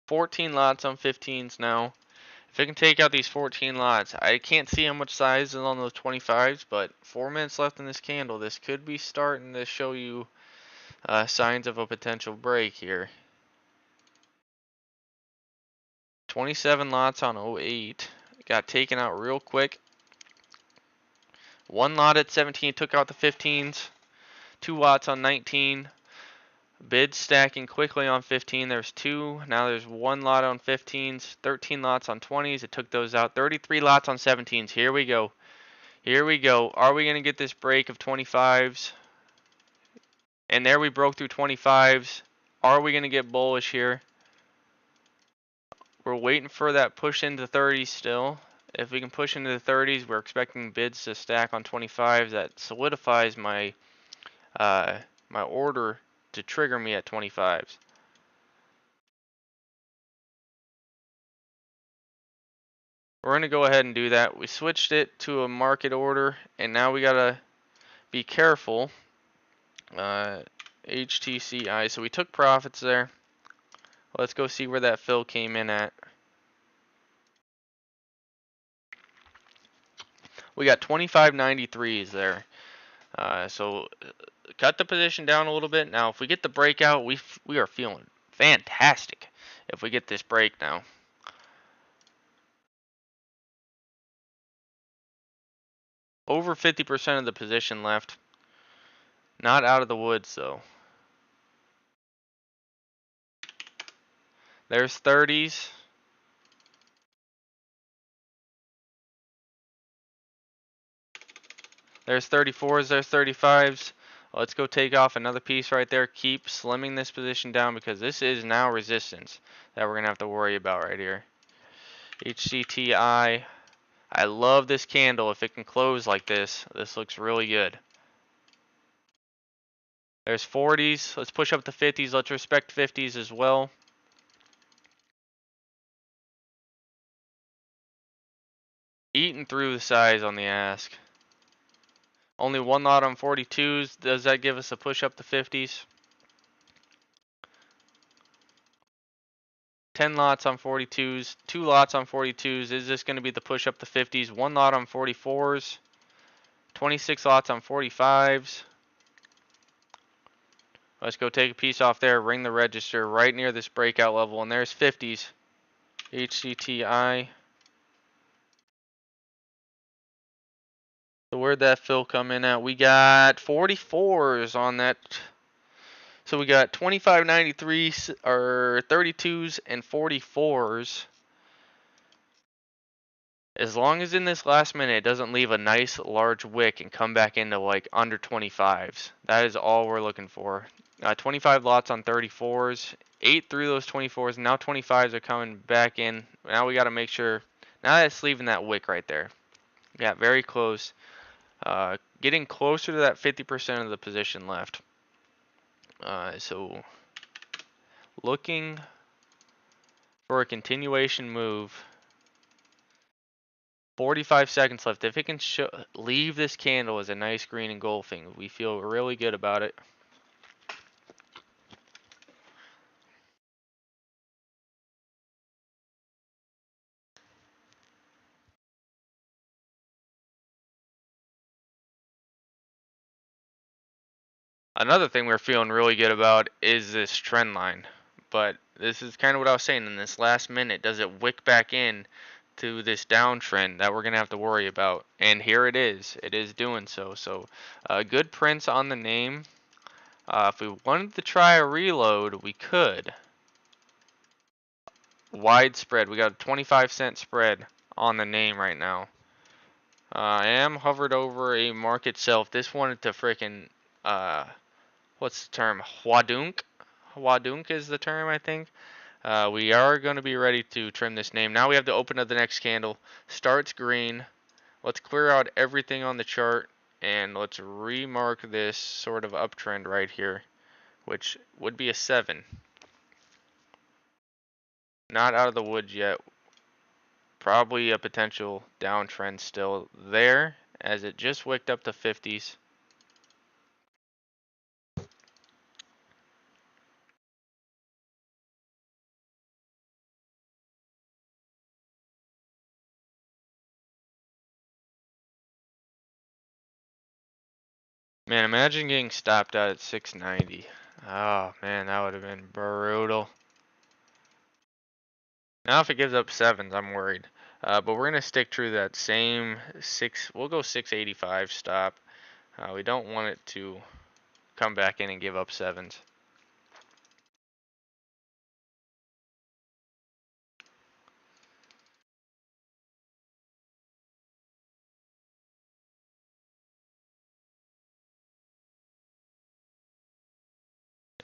S1: 14 lots on 15s now. If it can take out these 14 lots, I can't see how much size is on those 25s, but 4 minutes left in this candle. This could be starting to show you signs of a potential break here. 27 lots on 08. Got taken out real quick. 1 lot at 17 took out the 15s. 2 lots on 19. Bids stacking quickly on 15. There's 2. Now there's 1 lot on 15s. 13 lots on 20s. It took those out. 33 lots on 17s. Here we go. Here we go. Are we going to get this break of 25s? And there we broke through 25s. Are we going to get bullish here? We're waiting for that push into 30s still. If we can push into the 30s, we're expecting bids to stack on 25s. That solidifies my my order to trigger me at 25s. We're going to go ahead and do that. We switched it to a market order, and now we got to be careful. HTCI. So we took profits there. Let's go see where that fill came in at. We got 25.93s there. So cut the position down a little bit. Now, if we get the breakout, we are feeling fantastic if we get this break now. Over 50% of the position left. Not out of the woods though. There's 30s. There's 34s, there's 35s. Let's go take off another piece right there. Keep slimming this position down because this is now resistance that we're going to have to worry about right here. HCTI. I love this candle. If it can close like this, this looks really good. There's 40s. Let's push up to 50s. Let's respect 50s as well. Eating through the size on the ask. Only one lot on 42s. Does that give us a push up to 50s? 10 lots on 42s, 2 lots on 42s. Is this going to be the push up to 50s? 1 lot on 44s, 26 lots on 45s. Let's go take a piece off there, ring the register right near this breakout level, and there's 50s. HCTI. So where'd that fill come in at? We got 44s on that. So we got 2593s or 32s and 44s. As long as in this last minute it doesn't leave a nice large wick and come back into like under 25s. That is all we're looking for. 25 lots on 34s. 8 through those 24s. Now 25s are coming back in. Now we got to make sure. Now that it's leaving that wick right there. Yeah, very close. Getting closer to that 50% of the position left. So looking for a continuation move. 45 seconds left. If it can leave this candle as a nice green engulfing, we feel really good about it. Another thing we're feeling really good about is this trend line. But this is kind of what I was saying. In this last minute, does it wick back in to this downtrend that we're going to have to worry about? And here it is. It is doing so. So good prints on the name. If we wanted to try a reload, we could. Wide spread. We got a 25-cent spread on the name right now. I am hovered over a market itself. This wanted to frickin' what's the term? Hwadunk? Hwadunk is the term, I think. We are going to be ready to trim this name. Now we have to open up the next candle. Starts green. Let's clear out everything on the chart and let's remark this sort of uptrend right here, which would be a 7. Not out of the woods yet. Probably a potential downtrend still there as it just wicked up to 50s. Man, imagine getting stopped out at 690. Oh man, that would have been brutal. Now if it gives up 7s, I'm worried. But we're gonna stick true to that same 6. We'll go 685 stop. We don't want it to come back in and give up 7s.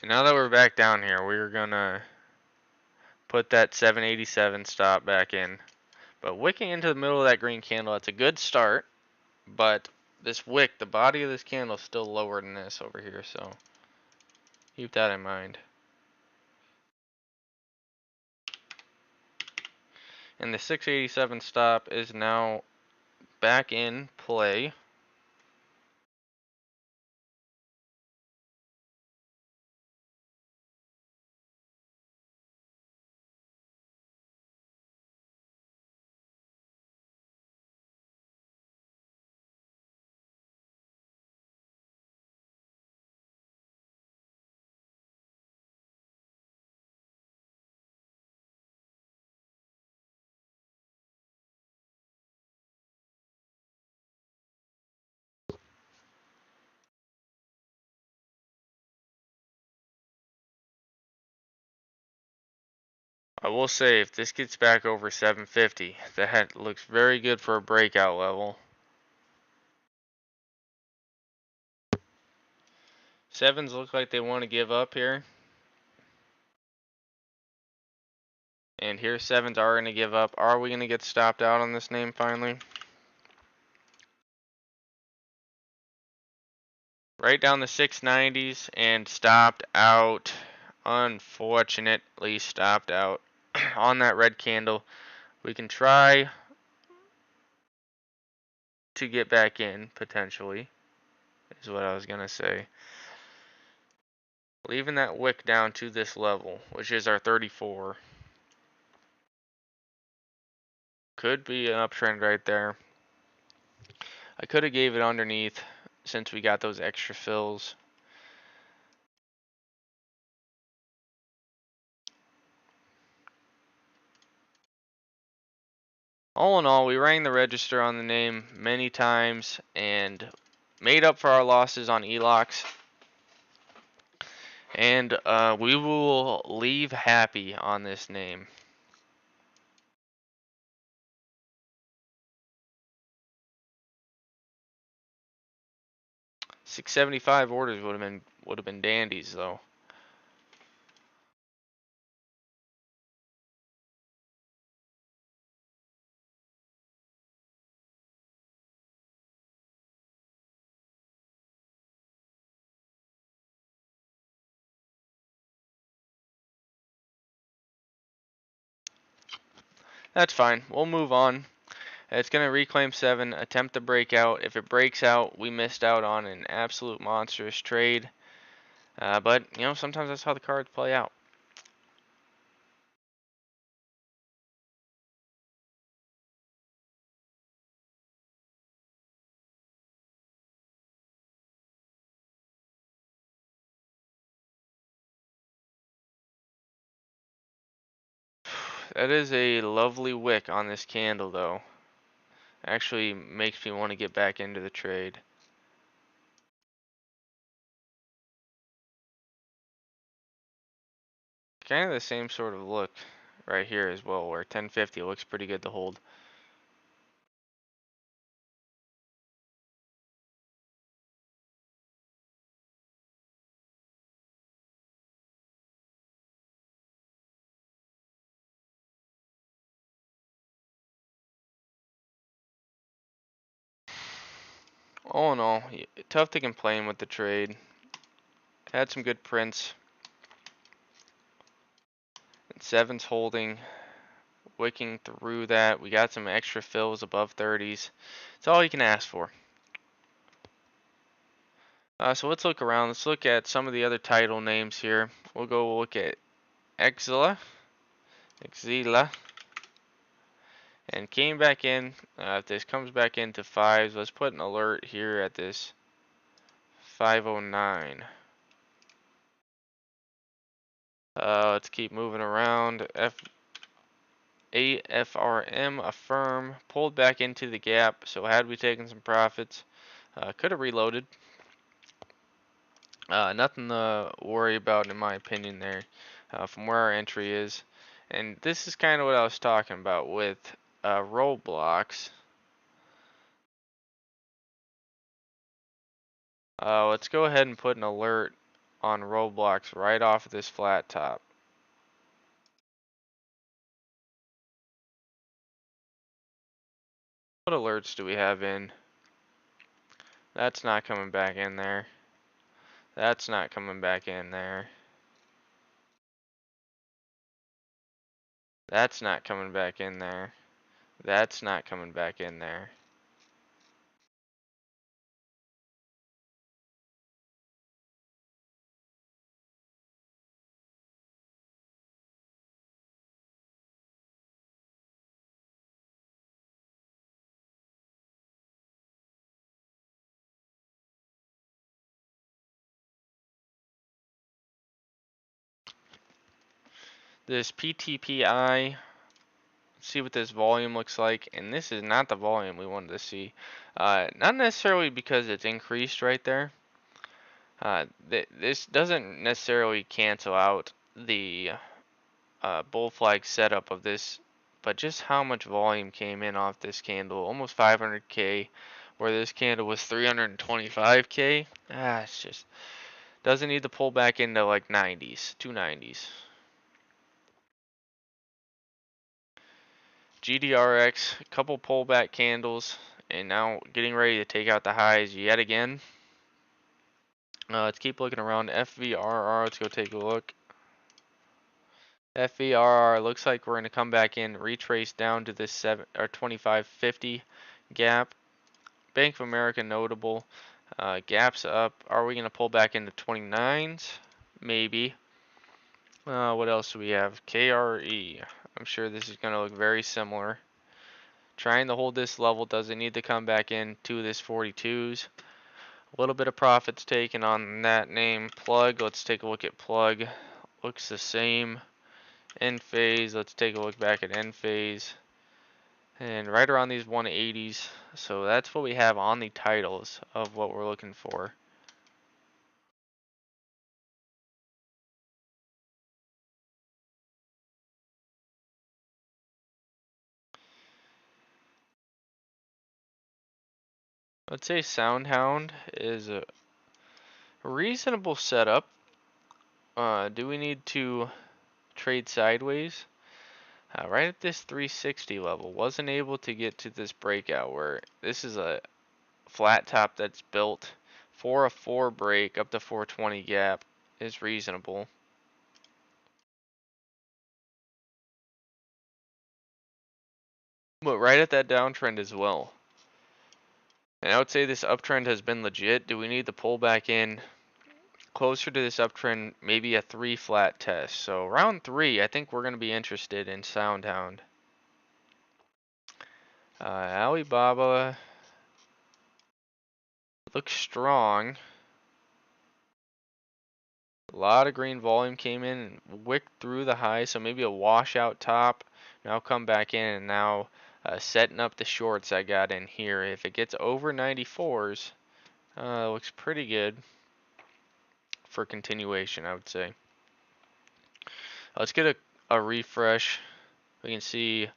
S1: And now that we're back down here, we're gonna put that 787 stop back in. But wicking into the middle of that green candle, that's a good start. But this wick, the body of this candle is still lower than this over here, so keep that in mind. And the 687 stop is now back in play. I will say, if this gets back over 750, that looks very good for a breakout level. Sevens look like they want to give up here. And here sevens are going to give up. Are we going to get stopped out on this name finally? Right down the 690s and stopped out. Unfortunately stopped out on that red candle. We can try to get back in, potentially, is what I was going to say. Leaving that wick down to this level, which is our 34. Could be an uptrend right there. I could have gave it underneath since we got those extra fills. All in all, we rang the register on the name many times and made up for our losses on ELOCs. And we will leave happy on this name. $675 orders would have been dandies though. That's fine. We'll move on. It's going to reclaim 7, attempt to break out. If it breaks out, we missed out on an absolute monstrous trade. But, you know, sometimes that's how the cards play out. That is a lovely wick on this candle, though. Actually makes me want to get back into the trade. Kind of the same sort of look right here as well, where 1050 looks pretty good to hold. All in all, tough to complain with the trade. Had some good prints. And sevens holding, wicking through that. We got some extra fills above 30s. It's all you can ask for. So let's look around. Let's look at some of the other title names here. We'll go look at XELA, and came back in. If this comes back into fives, let's put an alert here at this 509. Let's keep moving around. AFRM affirm pulled back into the gap. So had we taken some profits, could have reloaded. Nothing to worry about in my opinion there, from where our entry is. And this is kind of what I was talking about with roadblocks. Let's go ahead and put an alert on roadblocks right off of this flat top. What alerts do we have in? That's not coming back in there. That's not coming back in there. That's not coming back in there. That's not coming back in there. This PTPI, see what this volume looks like, and this is not the volume we wanted to see. Not necessarily because it's increased right there. This doesn't necessarily cancel out the bull flag setup of this, but just how much volume came in off this candle, almost 500K, where this candle was 325K. It's just doesn't need to pull back into like 90s, 290s. GDRX, a couple pullback candles, and now getting ready to take out the highs yet again. Let's keep looking around. FVRR, let's go take a look. FVRR looks like we're going to come back in, retrace down to this 2550 gap. Bank of America notable. Gaps up. Are we going to pull back into 29s? Maybe. What else do we have? KRE. I'm sure this is going to look very similar. Trying to hold this level, doesn't need to come back in to this 42s. A little bit of profits taken on that name. Plug, let's take a look at plug. Looks the same. End phase, let's take a look back at end phase. And right around these 180s. So that's what we have on the titles of what we're looking for. Let's say Soundhound is a reasonable setup. Do we need to trade sideways? Right at this 360 level, wasn't able to get to this breakout where this is a flat top that's built for a 4 break up to 420 gap is reasonable. But right at that downtrend as well. And I would say this uptrend has been legit. Do we need to pull back in closer to this uptrend, maybe a 3 flat test? So round 3, I think we're going to be interested in Soundhound. Alibaba looks strong. A lot of green volume came in and wicked through the high, so maybe a washout top. Now come back in and now setting up the shorts I got in here. If it gets over 94s, looks pretty good for continuation, I would say. Let's get a refresh. We can see,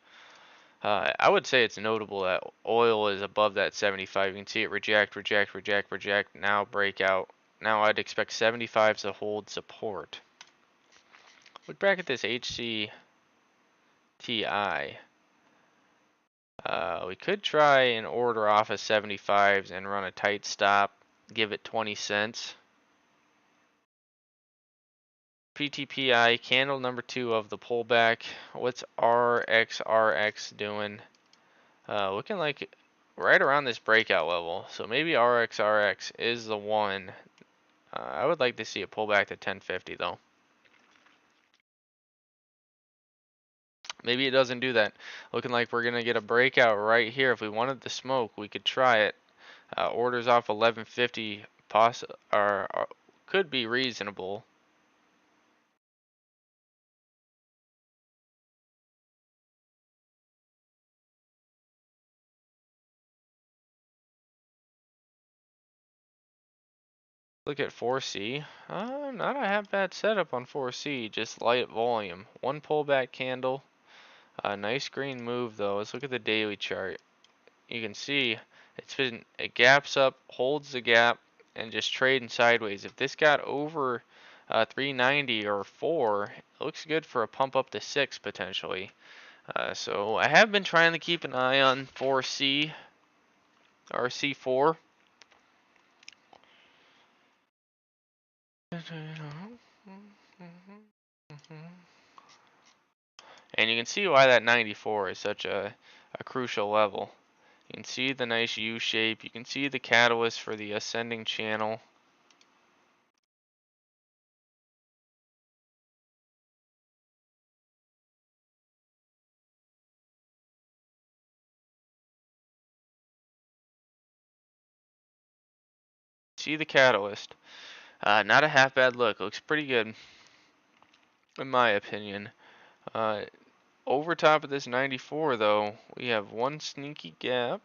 S1: I would say it's notable that oil is above that 75. You can see it reject, reject, reject, reject, now breakout. Now I'd expect 75s to hold support. Look back at this HCTI. We could try and order off of 75s and run a tight stop, give it 20 cents. PTPI, candle number 2 of the pullback. What's RXRX doing? Looking like right around this breakout level. So maybe RXRX is the one. I would like to see it pull back to 1050 though. Maybe it doesn't do that. Looking like we're going to get a breakout right here. If we wanted to smoke, we could try it. Orders off 1150 could be reasonable. Look at 4C. Not a half bad setup on 4C, just light volume. One pullback candle. Nice green move though. Let's look at the daily chart. You can see it gaps up, holds the gap, and just trading sideways. If this got over 390 or 4, it looks good for a pump up to 6 potentially. So I have been trying to keep an eye on 4C or C4. And you can see why that 94 is such a crucial level. You can see the nice U shape. You can see the catalyst for the ascending channel. See the catalyst. Not a half bad look. Looks pretty good, in my opinion. Over top of this 94, though, we have one sneaky gap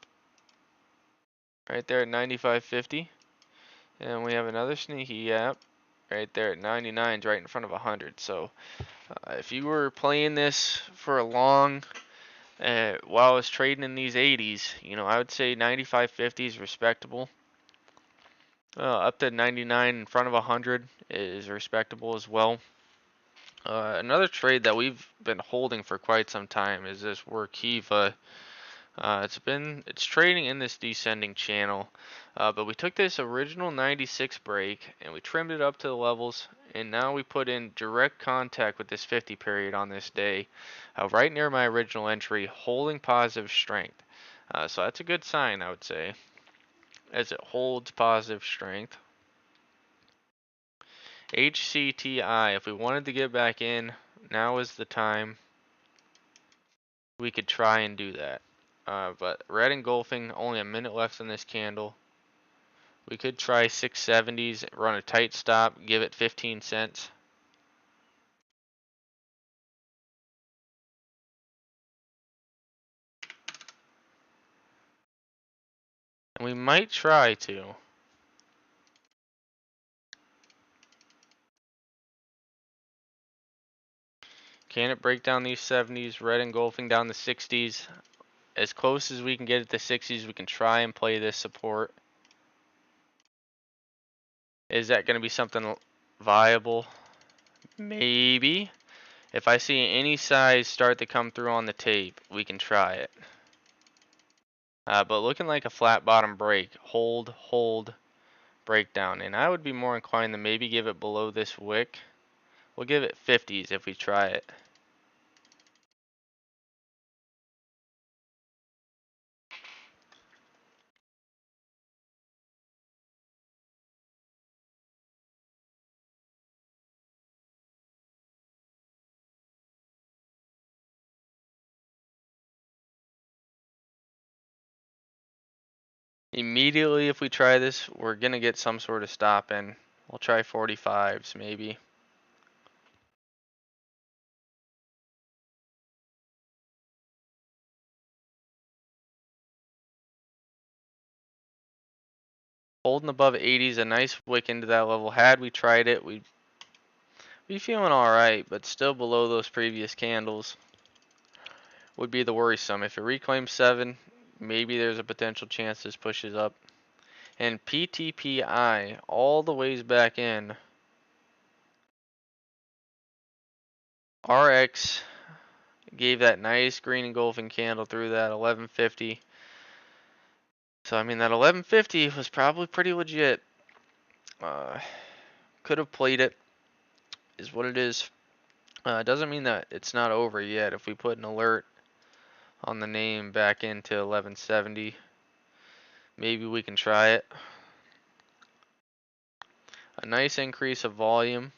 S1: right there at 95.50, and we have another sneaky gap right there at 99 is right in front of 100. So if you were playing this for a long while I was trading in these 80s, you know, I would say 95.50 is respectable. Up to 99 in front of 100 is respectable as well. Another trade that we've been holding for quite some time is this Workiva. It's trading in this descending channel, but we took this original 96 break and we trimmed it up to the levels, and now we put in direct contact with this 50 period on this day, right near my original entry, holding positive strength. So that's a good sign, I would say, as it holds positive strength. HCTI, if we wanted to get back in, now is the time. We could try and do that. But red engulfing, only a minute left in this candle. We could try 670s, run a tight stop, give it 15 cents. And we might try to. Can it break down these 70s, red engulfing down the 60s? As close as we can get at the 60s, we can try and play this support. Is that going to be something viable? Maybe. If I see any size start to come through on the tape, we can try it. But looking like a flat bottom break, hold, breakdown. And I would be more inclined to maybe give it below this wick. We'll give it 50s if we try it. Immediately if we try this, we're going to get some sort of stop in. We'll try 45s maybe. Holding above 80s, a nice wick into that level. Had we tried it, we'd be feeling alright, but still below those previous candles would be the worrisome. If it reclaims 7, maybe there's a potential chance this pushes up. And PTPI all the ways back in. RX gave that nice green engulfing candle through that 1150. So I mean that 1150 was probably pretty legit. Could have played it, is what it is. Doesn't mean that it's not over yet. If we put an alert on the name back into 1170, maybe we can try it. A nice increase of volume.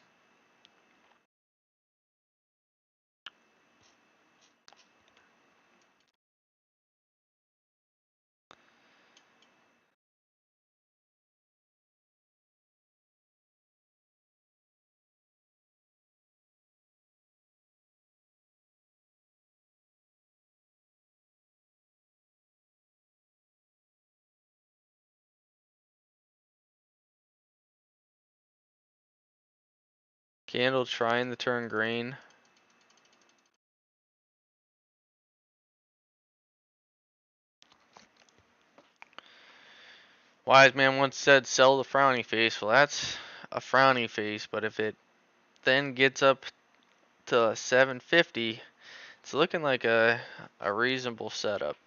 S1: Candle trying to turn green. Wise man once said, sell the frowny face. Well, that's a frowny face, but if it then gets up to 750, it's looking like a reasonable setup.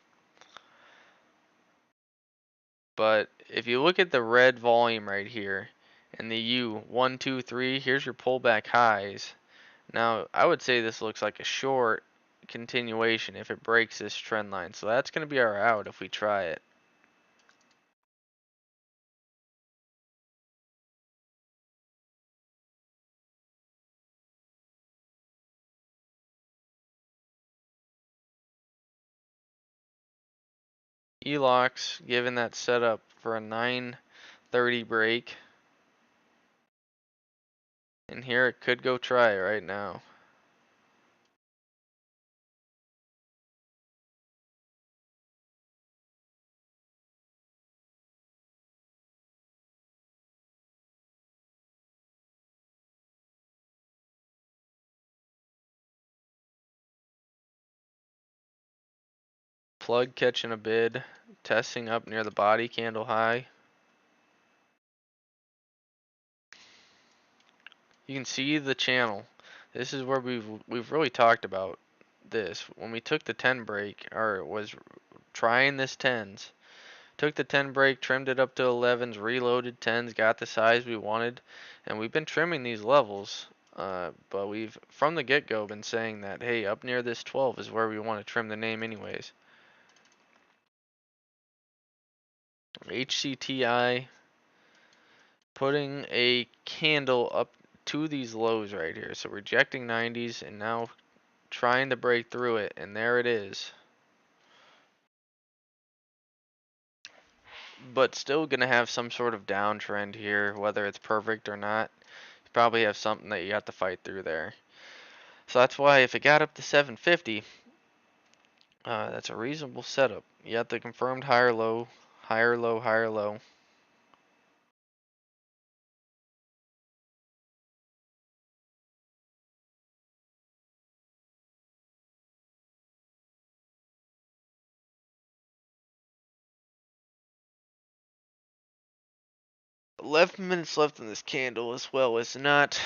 S1: But if you look at the red volume right here, and the U, 1, 2, 3, here's your pullback highs. Now, I would say this looks like a short continuation if it breaks this trend line. So that's going to be our out if we try it. ELOX, given that setup for a 930 break. And here it could go try it right now. plug catching a bid, testing up near the body candle high. You can see the channel. This is where we've really talked about this. When we took the 10 break, or was trying this 10s, took the 10 break, trimmed it up to 11s, reloaded 10s, got the size we wanted, and we've been trimming these levels. But we've, from the get-go, been saying that, hey, up near this 12 is where we want to trim the name anyways. HCTI putting a candle up to these lows right here. So rejecting 90s and now trying to break through it, and there it is. But still gonna have some sort of downtrend here, whether it's perfect or not. You probably have something that you have to fight through there. So that's why if it got up to 750, that's a reasonable setup. You got the confirmed higher low, higher low, higher low. $11 minutes left in this candle as well as not.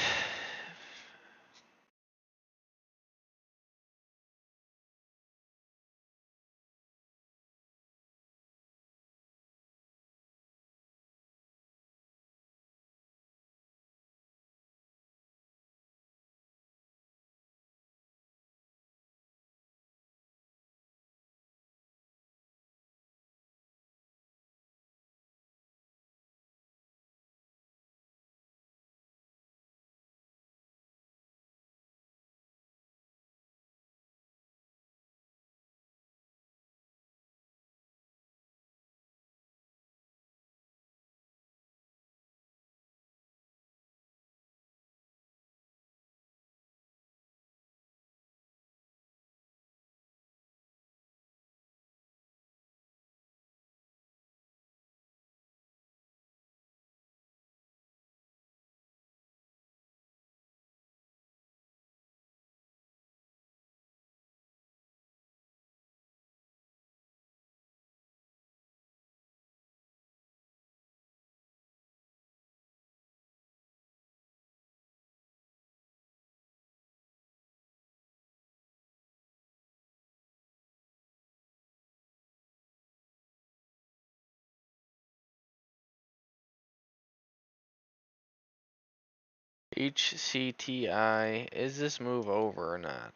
S1: HCTI, is this move over or not?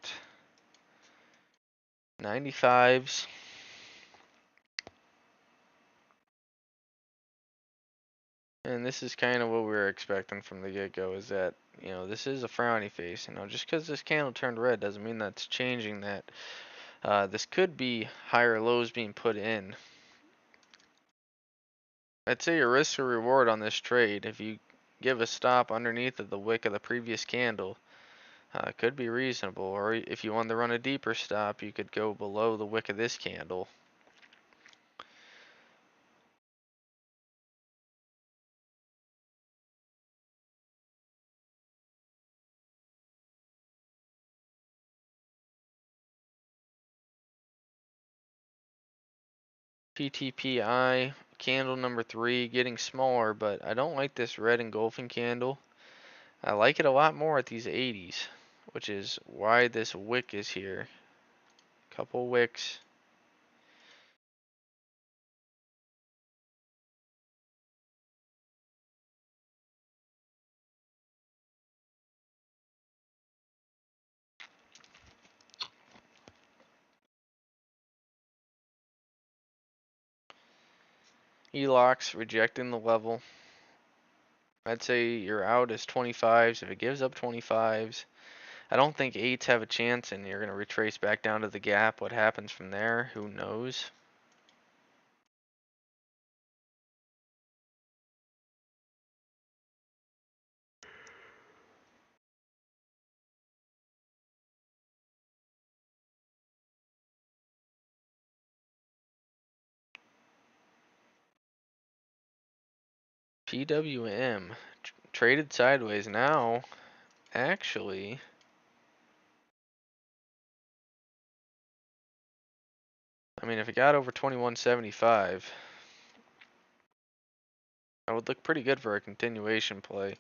S1: 95s. And this is kind of what we were expecting from the get-go, is that, you know, this is a frowny face. You know, just because this candle turned red doesn't mean that's changing that. This could be higher lows being put in. I'd say your risk or reward on this trade, if you give a stop underneath of the wick of the previous candle, could be reasonable. Or if you want to run a deeper stop, you could go below the wick of this candle. PTPI, candle number 3, getting smaller, but I don't like this red engulfing candle. I like it a lot more at these 80s, which is why this wick is here. Couple wicks. ELOX rejecting the level. I'd say your out is 25s. If it gives up 25s, I don't think 8s have a chance, and you're going to retrace back down to the gap. What happens from there, who knows? PWM traded sideways now. Actually, I mean, if it got over 21.75, that would look pretty good for a continuation play.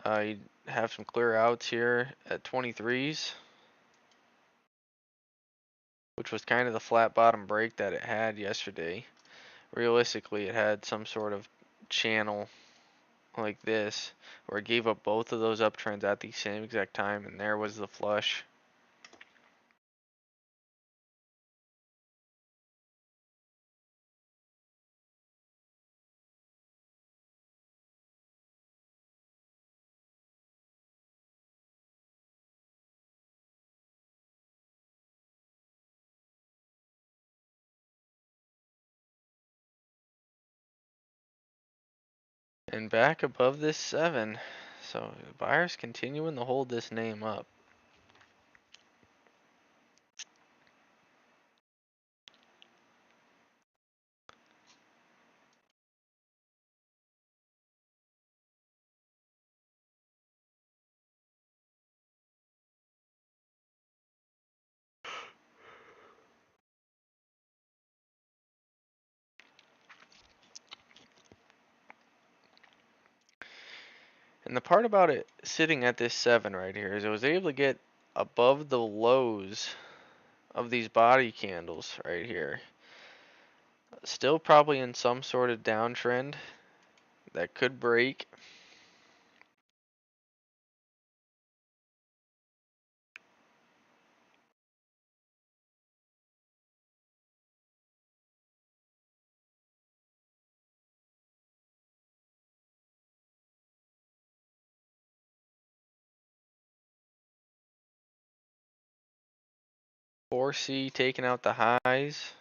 S1: You'd have some clear outs here at 23s, which was kind of the flat bottom break that it had yesterday. Realistically, it had some sort of channel like this where it gave up both of those uptrends at the same exact time, and there was the flush. And back above this 7. So the buyers continuing to hold this name up. And the part about it sitting at this 7 right here is it was able to get above the lows of these body candles right here. Still probably in some sort of downtrend that could break. C taking out the highs.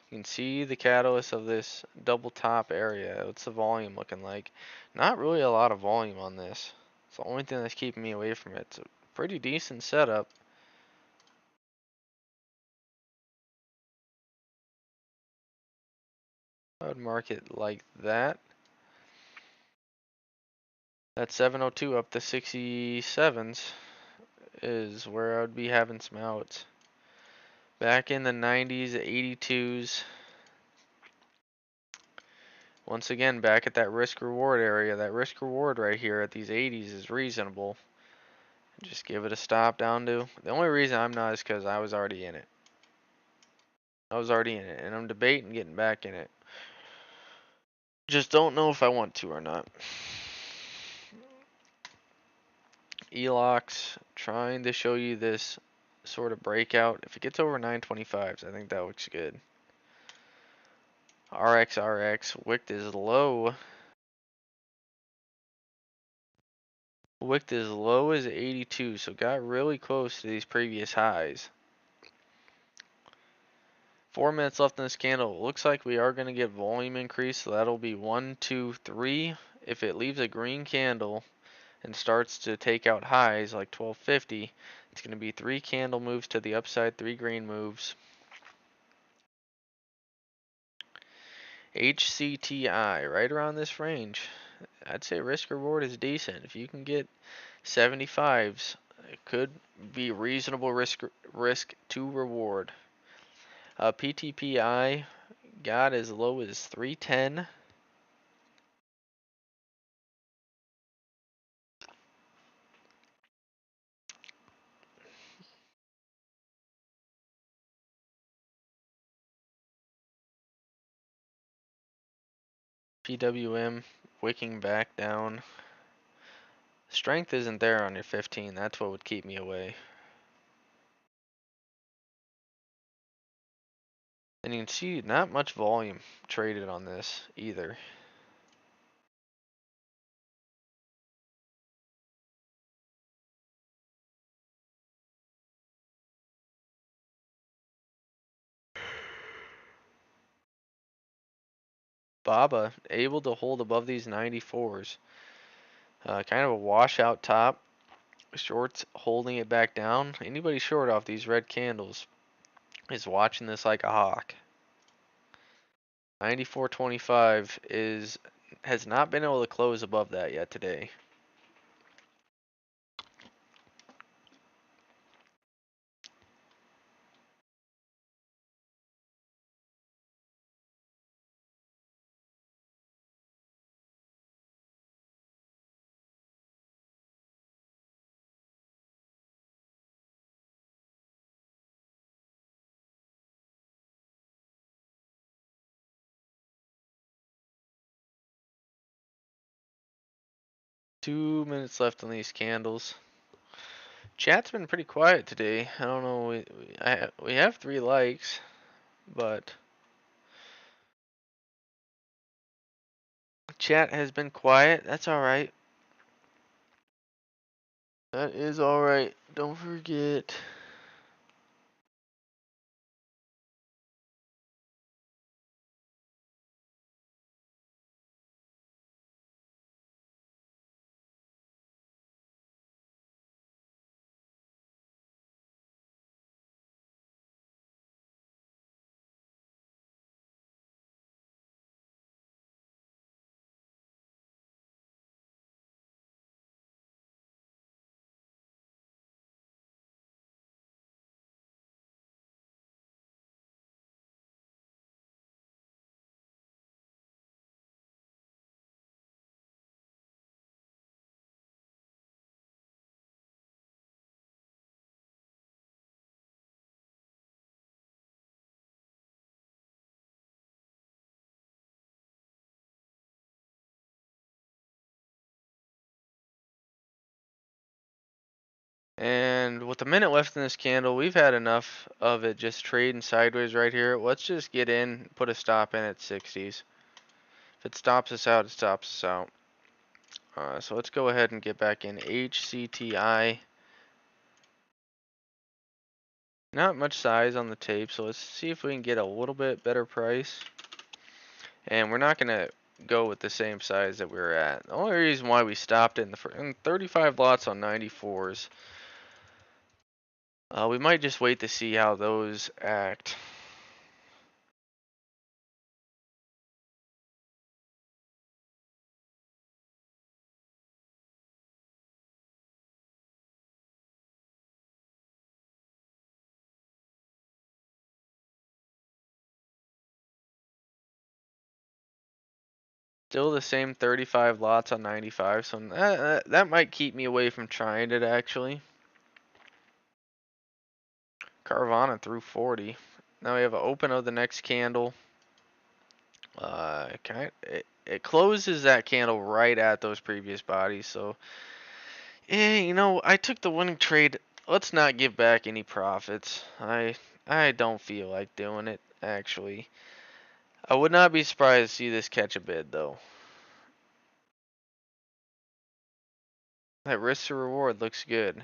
S1: You can see the catalyst of this double top area. What's the volume looking like? Not really a lot of volume on this. It's the only thing that's keeping me away from it. It's a pretty decent setup. I would mark it like that. That 702 up to 67s is where I would be having some outs. Back in the 90s, 82s. Once again, back at that risk reward area. That risk reward right here at these 80s is reasonable. Just give it a stop down to. The only reason I'm not is because I was already in it. I was already in it, and I'm debating getting back in it. Just don't know if I want to or not. ELOX, trying to show you this sort of breakout. If it gets over 925s, I think that looks good. RXRX, wicked is low. Wicked as low as 82, so got really close to these previous highs. 4 minutes left in this candle. It looks like we are going to get volume increase, so that'll be 1, 2, 3. If it leaves a green candle and starts to take out highs like 1250, it's going to be 3 candle moves to the upside, 3 green moves. HCTI, right around this range. I'd say risk reward is decent. If you can get 75s, it could be reasonable risk to reward. PTPI got as low as 310. PWM wicking back down. Strength isn't there on your 15. That's what would keep me away. And you can see not much volume traded on this either. BABA able to hold above these 94s. Kind of a washout top. Shorts holding it back down. Anybody short off these red candles is watching this like a hawk. 94.25 has not been able to close above that yet today. 2 minutes left on these candles. Chat's been pretty quiet today. I don't know. We have 3 likes, but chat has been quiet. That's all right. That is all right. Don't forget. And with a minute left in this candle, we've had enough of it just trading sideways right here. Let's just get in, put a stop in at 60s. If it stops us out, it stops us out. So let's go ahead and get back in HCTI. Not much size on the tape, so let's see if we can get a little bit better price. And we're not going to go with the same size that we were at. The only reason why we stopped it in 35 lots on 94s. We might just wait to see how those act. Still the same 35 lots on 95, so that might keep me away from trying it actually. Carvana through 40. Now we have an open of the next candle. It closes that candle right at those previous bodies, so you know, I took the winning trade. Let's not give back any profits. I don't feel like doing it actually. I would not be surprised to see this catch a bid though. That risk to reward looks good.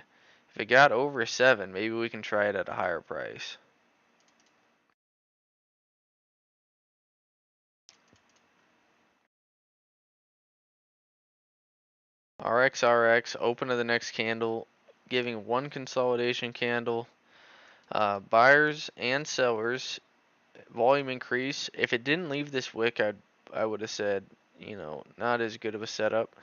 S1: If it got over 7, maybe we can try it at a higher price. RXRX, open to the next candle, giving one consolidation candle. Buyers and sellers, volume increase. If it didn't leave this wick, I would have said, you know, not as good of a setup.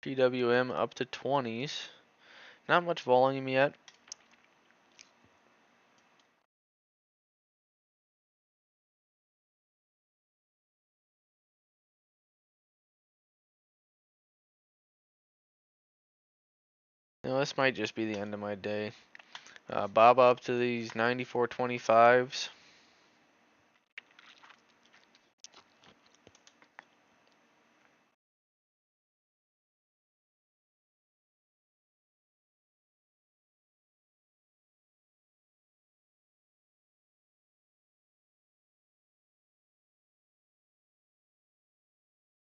S1: PWM up to 20s. Not much volume yet. You know, this might just be the end of my day. Bob up to these 94.25s.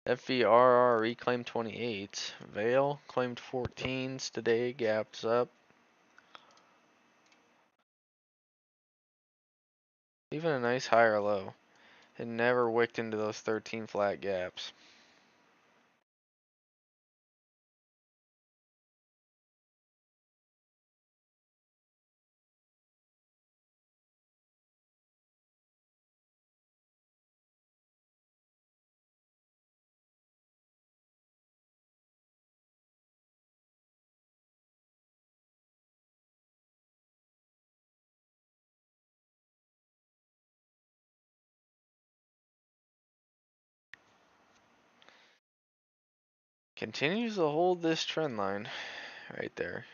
S1: FVRR reclaimed 28s. Vale claimed 14s today, gaps up. Even a nice higher low. It never wicked into those 13 flat gaps. continues to hold this trend line right there.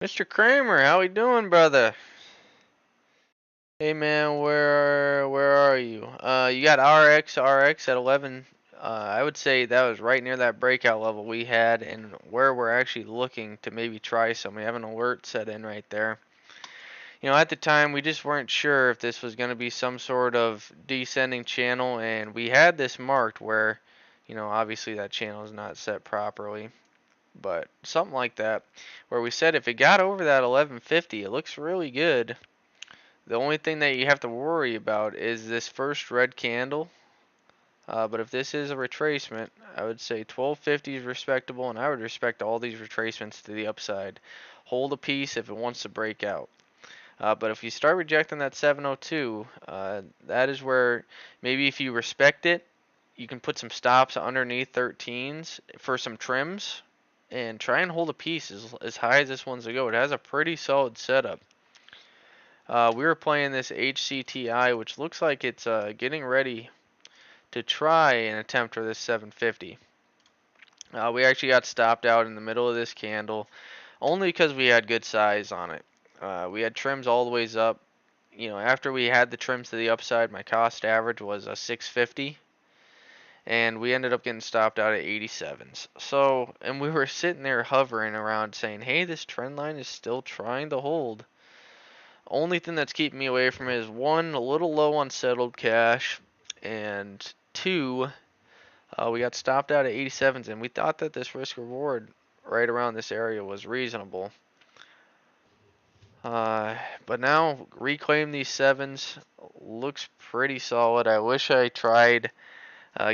S1: Mr. Kramer, how we doing, brother? Hey man, where are you? You got RX at 11. I would say that was right near that breakout level we had, and where we're actually looking to maybe try some. We have an alert set in right there. You know, at the time we just weren't sure if this was going to be some sort of descending channel, and we had this marked where, you know, obviously that channel is not set properly, but something like that, where we said if it got over that 1150, it looks really good. The only thing that you have to worry about is this first red candle. But if this is a retracement, I would say 1250 is respectable, and I would respect all these retracements to the upside. Hold a piece if it wants to break out. But if you start rejecting that 702, that is where maybe if you respect it, you can put some stops underneath 13s for some trims, and try and hold a piece as high as this one's to go. It has a pretty solid setup. We were playing this HCTI, which looks like it's getting ready to try and attempt for this 750. We actually got stopped out in the middle of this candle, only because we had good size on it. We had trims all the ways up. You know, after we had the trims to the upside, my cost average was a 650, and we ended up getting stopped out at 87s. So, and we were sitting there hovering around saying, hey, this trend line is still trying to hold. Only thing that's keeping me away from it is one, a little low on settled cash, and two, we got stopped out at 87s, and we thought that this risk reward right around this area was reasonable. But now reclaim these sevens looks pretty solid. I wish I tried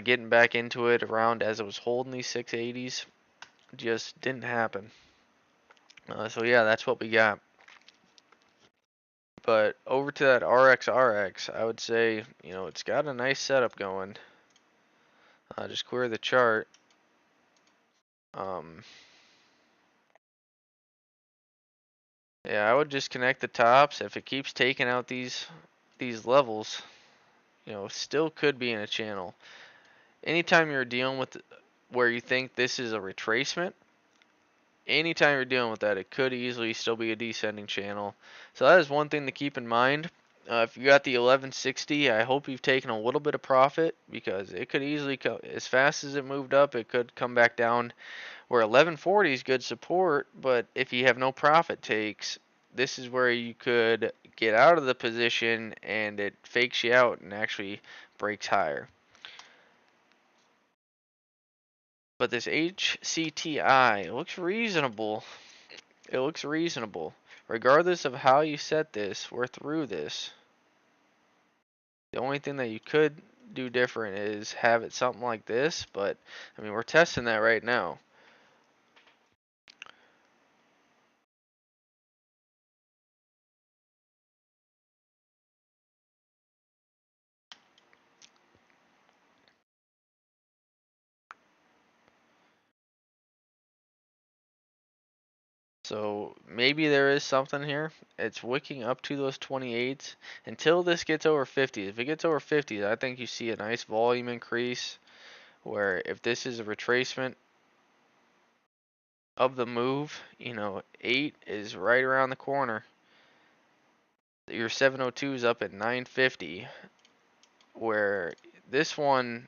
S1: getting back into it around as it was holding these 680s. Just didn't happen. So yeah, that's what we got. But over to that RX, I would say, you know, it's got a nice setup going. Just clear the chart. Yeah, I would just connect the tops. If it keeps taking out these levels, you know, still could be in a channel. Anytime you're dealing with where you think this is a retracement, anytime you're dealing with that, it could easily still be a descending channel. So that is one thing to keep in mind. If you got the 1160, I hope you've taken a little bit of profit, because it could easily as fast as it moved up, it could come back down where 1140 is good support. But if you have no profit takes, this is where you could get out of the position and it fakes you out and actually breaks higher. But this HCTI looks reasonable. It looks reasonable. Regardless of how you set this, we're through this. The only thing that you could do different is have it something like this, but I mean, we're testing that right now. So maybe there is something here. It's wicking up to those 28s until this gets over 50. If it gets over 50, I think you see a nice volume increase, where if this is a retracement of the move, you know, 8 is right around the corner. Your 702 is up at 950, where this one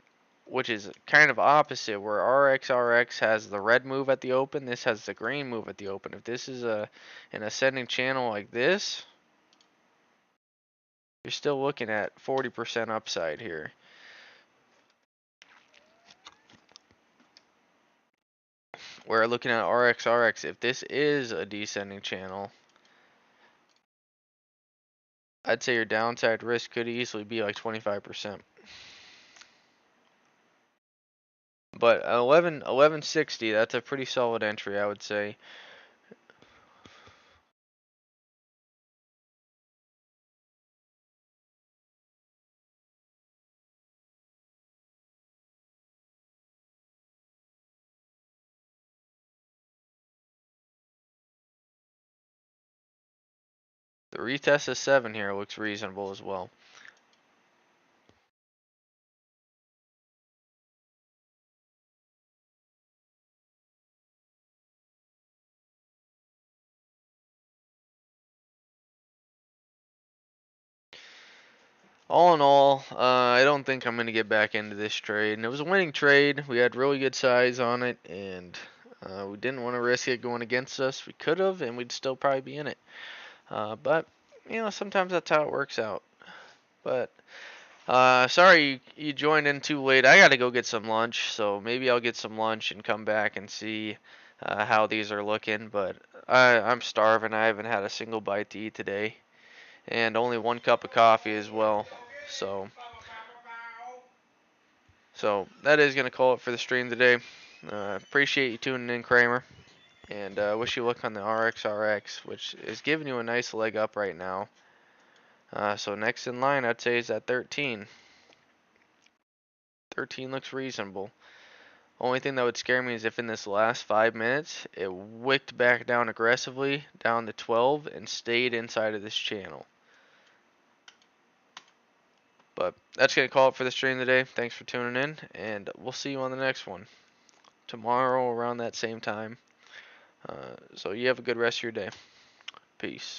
S1: which is kind of opposite, where RXRX has the red move at the open, this has the green move at the open. If this is an ascending channel like this, you're still looking at 40% upside here. Where looking at RXRX, if this is a descending channel, I'd say your downside risk could easily be like 25%. But 1160, that's a pretty solid entry, I would say. The retest of 7 here looks reasonable as well. All in all, I don't think I'm going to get back into this trade. And it was a winning trade. We had really good size on it, and we didn't want to risk it going against us. We could have, and we'd still probably be in it. But, you know, sometimes that's how it works out. But, sorry you joined in too late. I got to go get some lunch, so maybe I'll get some lunch and come back and see how these are looking. But I'm starving. I haven't had a single bite to eat today, and only 1 cup of coffee as well. So that is going to call it for the stream today. Appreciate you tuning in, Kramer, and wish you luck on the RXRX, which is giving you a nice leg up right now. So next in line, I'd say is at 13. 13 looks reasonable. Only thing that would scare me is if in this last 5 minutes, it wicked back down aggressively, down to 12, and stayed inside of this channel. But that's going to call it for the stream today. Thanks for tuning in, and we'll see you on the next one tomorrow around that same time. So you have a good rest of your day. Peace.